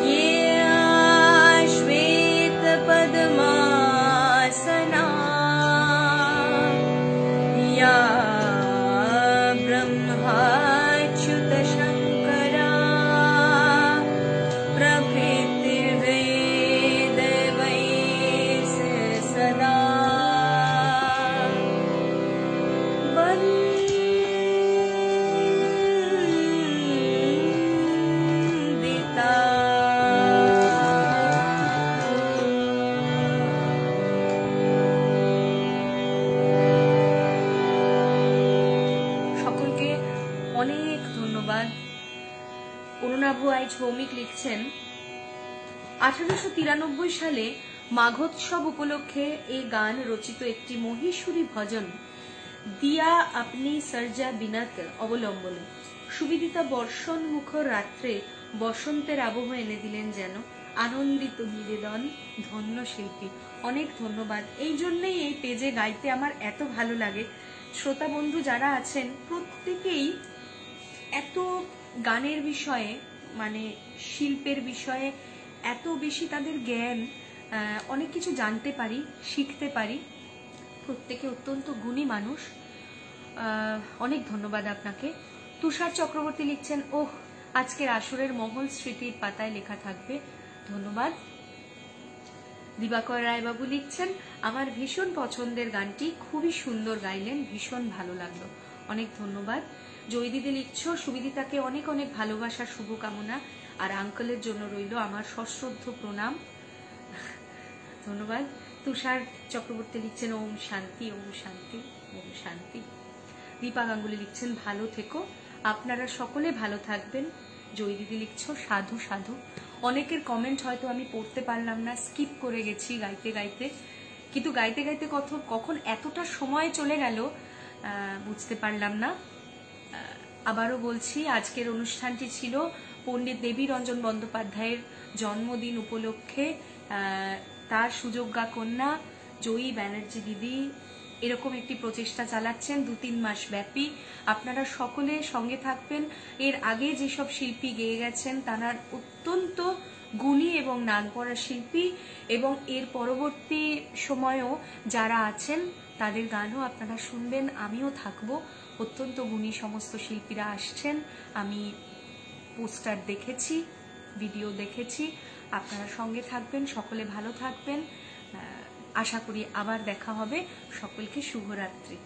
ये श्वेत पद्मासना या ब्रह्माच्युत शंकरा प्रभृतिर्वेदैवैः सदा অনেক ধন্যবাদ। অরুণাভ আইচ ভৌমিক লিখছেন 1893 সালে মাঘোৎসব উপলক্ষে এই গান রচিত একটি মহীশূরী ভজন দিয়া আপনি সর্জা বিনাত অবলম্বনে সুবিদিতা বর্ষণ মুখর রাত্রে বসন্তের আবহ এনে দিলেন যেন আনন্দিত নিবেদন ধন্য শিল্পী। অনেক ধন্যবাদ। এই জন্যই এই পেজে গাইতে আমার এত ভালো লাগে। শ্রোতা বন্ধু যারা আছেন প্রত্যেকেই এত গানের বিষয়ে মানে শিল্পের বিষয়ে এত বেশি তাদের জ্ঞান, অনেক কিছু জানতে পারি, শিখতে পারি। প্রত্যেকে অত্যন্ত গুণী মানুষ। অনেক ধন্যবাদ আপনাকে। তুষার চক্রবর্তী লিখছেন ওহ আজকের আসরের মহল স্মৃতির পাতায় লেখা থাকবে। ধন্যবাদ। দিবাকর রায়বাবু লিখছেন আমার ভীষণ পছন্দের গানটি, খুবই সুন্দর গাইলেন, ভীষণ ভালো লাগলো। অনেক ধন্যবাদ। জয়দিদি লিখছো সুবিদিতাকে অনেক অনেক ভালোবাসা, শুভকামনা, আর আঙ্কেলের জন্য রইল আমার সশ্রদ্ধ প্রণাম। ধন্যবাদ। তুষার চক্রবর্তী লিখছেন ওম শান্তি ওম শান্তি ওম শান্তি। দীপা গাঙ্গুলি লিখছেন ভালো থেকো, আপনারা সকলে ভালো থাকবেন। জয়দিদি লিখছো সাধু সাধু। অনেকের কমেন্ট হয়তো আমি পড়তে পারলাম না, স্কিপ করে গেছি গাইতে গাইতে, কিন্তু গাইতে গাইতে কখন এতটা সময় চলে গেল বুঝতে পারলাম না। আবারও বলছি আজকের অনুষ্ঠানটি ছিল পণ্ডিত দেবী রঞ্জন বন্দ্যোপাধ্যায়ের জন্মদিন উপলক্ষে। তার সুযোগ্যা কন্যা জয়ী ব্যানার্জি দিদি এরকম একটি প্রচেষ্টা চালাচ্ছেন 2-3 মাস ব্যাপী। আপনারা সকলে সঙ্গে থাকবেন। এর আগে যেসব শিল্পী গেয়ে গেছেন তারা অত্যন্ত গুণী এবং নামকরা শিল্পী, এবং এর পরবর্তী সময়েও যারা আছেন তাদের গানও আপনারা শুনবেন। আমিও থাকবো। অত্যন্ত গুণী সমস্ত শিল্পীরা আসছেন, আমি পোস্টার দেখেছি, ভিডিও দেখেছি। আপনারা সঙ্গে থাকবেন, সকলে ভালো থাকবেন। আশা করি আবার দেখা হবে। সকলকে শুভরাত্রি।